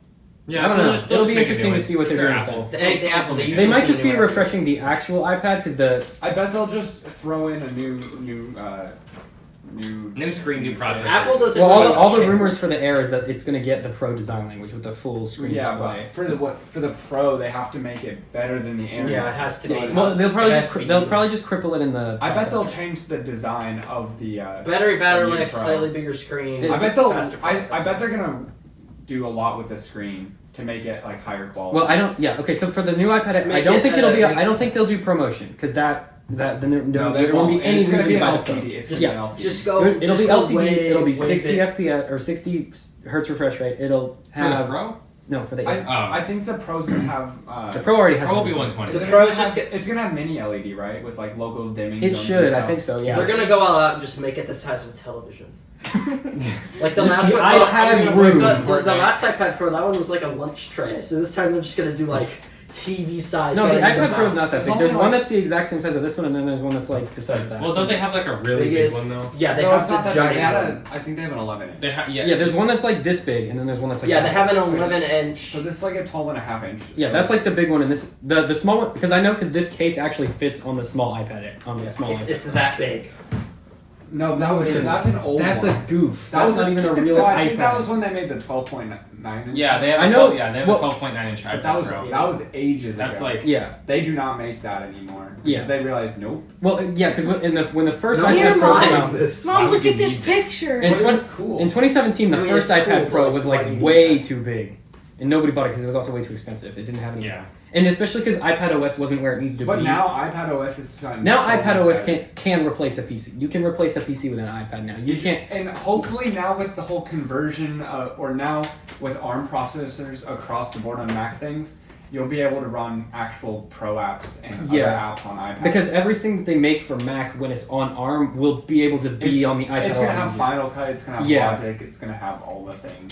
Yeah, I don't they'll know. just- they'll It'll just be make a interesting new to see what they're They're doing with Apple. that. The Apple, they They usually might do just be new refreshing the actual iPad because the I bet they'll just throw in a new New screen, new processor. Apple does it. well, so all the much. rumors for the Air is that it's going to get the Pro design language with the full screen Yeah, but display. for the Pro, they have to make it better than the Air. Yeah, it has to So be. Well, they'll probably It has just to be. they'll probably just cripple it in the. I bet they'll processor. change the design of the. Battery the new life, Pro. slightly bigger screen. It- I bet they'll. faster I processor. bet they're gonna do a lot with the screen to make it like higher quality. Well, I don't. Yeah. Okay. So for the new iPad, I Make don't it, think it'll be. make- I don't think they'll do promotion because that there won't be any It's gonna reason be to an buy this. LCD. It's just Yeah. an LCD. Just go. It'll just be go LCD. way- It'll be way 60 big. FPS or 60 hertz refresh rate. It'll For the have Pro? no for the I think the Pro's gonna have. the Pro already has Pro will be it. 120. The It's Pro's gonna just have- it's gonna have mini LED, right? With like local dimming. It zones should. and I stuff. think so. Yeah. They're gonna go all out and just make it the size of a television. Like the Just last the one, iPad room. the last iPad Pro, that one was like a lunch tray. So this time they're just gonna do like TV size. No, the gotta use iPad a Pro is mouse. not that It's big. There's only one like- that's the exact same size as this one, and then there's one that's like the size of that. Well, don't they have like a really big Biggest- one though? Yeah, they No, have it's not the that big. They giant had one. I think they have an 11 inch. Yeah, there's one that's like this big, and then there's one that's like Yeah, that. they have an 11 inch. So this is like a 12.5 inch. Yeah, so that's like the big one, and this the small one because I know because this case actually fits on the small iPad on the small. It's iPad. that big. No, that's an old That's one. a goof. That was not even a real No, iPad. I think that was when they made the 12.9 inch. Yeah, they have. I A know- 12, yeah, they have well- a 12.9 inch But iPad that was Pro. ages That's ago. like yeah. They do not make that anymore. Yeah. Because they realized nope. Well, yeah, because when the first No, iPad Here, Pro came Mom. out this. Mom, Why look would at this you need picture. in, But it 20, was cool. in 2017, the I mean, first it's iPad cool, Pro but was why like do you need way that? too big, and nobody bought it because it was also way too expensive. It didn't have any. yeah. And especially because iPad OS wasn't where it needed to But be. now iPad OS has gotten Now so iPad much OS better. can replace a PC. You can replace a PC with an iPad now. You can't. And hopefully now with the whole conversion, or now with ARM processors across the board on Mac things, you'll be able to run actual Pro apps and Yeah. other apps on iPad. Because everything that they make for Mac when it's on ARM will be able to be on the iPad. it's gonna a lot have easier. Final Cut, it's gonna have Yeah. Logic, it's gonna have all the things.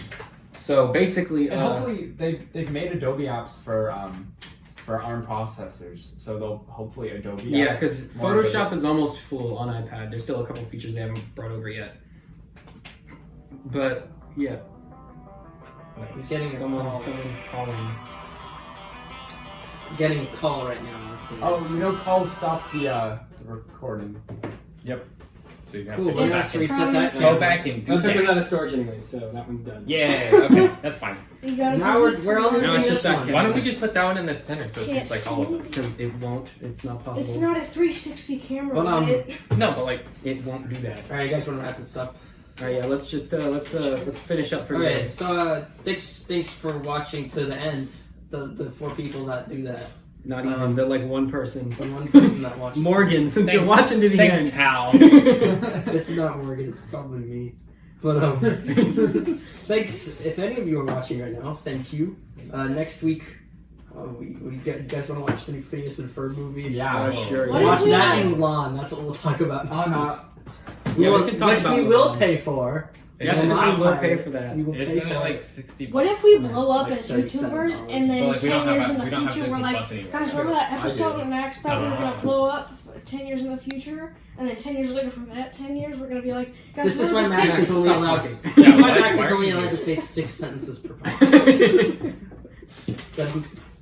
So basically, And hopefully they've made Adobe apps for ARM processors, so they'll hopefully Adobe. yeah, apps because more Photoshop Adobe. is almost full on iPad. There's still a couple features they haven't brought over yet. But yeah, He's getting a call. someone's calling. Getting a call right now. That's what Oh, you know, calls stop the recording. So you have cool. to go Let's It's back, reset that. go back and do That took us that. out of storage anyway, so that one's done. Yeah, okay, that's fine. You gotta Now we're- delete we're some on of the No, those. it's just this that. one. Why don't we just put that one in the center so Can't it's like all of us? Because it won't. It's not possible. It's not a 360 camera. But, it, No, but like It won't do that. All right, you guys want to wrap this up? All right, yeah. Let's just let's finish up for Okay, today. so thanks for watching to the end. The 4 people that do that. Not even the like one person. The 1 person that watches. Morgan, since you're Thanks. watching to the thanks, end. pal. This is not Morgan. It's probably me. But thanks. If any of you are watching right now, thank you. Next week, you guys want to watch the new Phineas and Ferb movie? Yeah, sure. What Watch if we, that like- in Mulan. That's what we'll talk about. Oh no. We Yeah, we will, can talk which about we will Mulan. pay for. Isn't Yeah, it we will Empire. pay for that. We will pay Isn't for it like 60 What bucks? if we blow up Like as $37. YouTubers and then But, like, we 10 don't have years a- in the we don't have future we're Disney like, Plus anymore. guys, remember that I do. episode with Max that we were No. gonna blow up 10 years in the future? And then 10 years later from that 10 years, we're gonna be like, guys, This is why remember Max the is only Stop allowed. talking. This is why why- Max why is are only you allowed to doing say 6 sentences per podcast. That's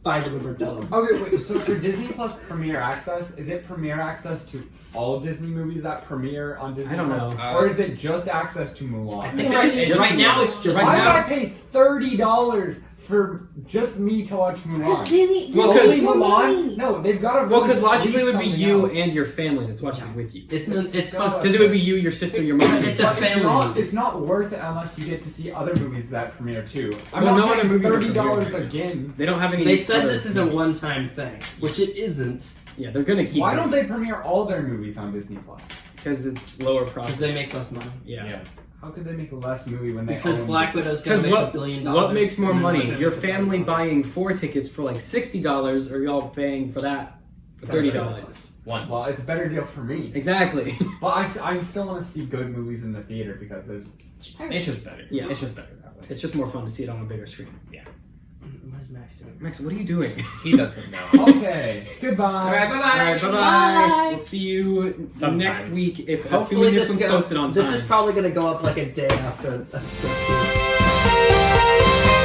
5 of them are dumb. Okay, wait. So for Disney Plus Premiere Access, is it Premiere Access to all Disney movies that premiere on Disney? I don't Plus? know. Or is it just access to I Mulan? think Yeah, it's it's right now. It's just right Why now- would I pay $30 for just me to watch Because Mulan? Disney Well, needs Only more Mulan? money. No, they've got to. Well, because logically it would be something you else. and your family that's watching it with you. It's No, Because it would be you, your sister, your mom. It's a But family Not, movie. it's not worth it unless you get to see other movies that premiere too. I'm Well, not no other paying movies are $30 premiering. again. They don't have any. They said other this is a movies. one-time thing, which it isn't, Yeah, they're gonna keep. Why don't they premiere all their movies on Disney Plus? Because it's lower because profit. they make less money. Yeah. How could they make a less movie when they Because own Black Widow's gonna Because make what $1 billion. what makes more and they're not money? gonna Your make $1 family billion. buying 4 tickets for like $60, or y'all paying for that for $30. Once. Well, it's a better deal for me. Exactly. But I still want to see good movies in the theater because there's. It's just better. Yeah. It's just better that way. It's just more fun to see it on a bigger screen. What is Max doing? Max, what are you doing? He doesn't know. Okay, goodbye. All right, bye-bye. All right, bye-bye. Bye. We'll see you Sometime. next week. If Hopefully assuming this this one's goes- posted on time. This is probably gonna go up like a day after episode 2.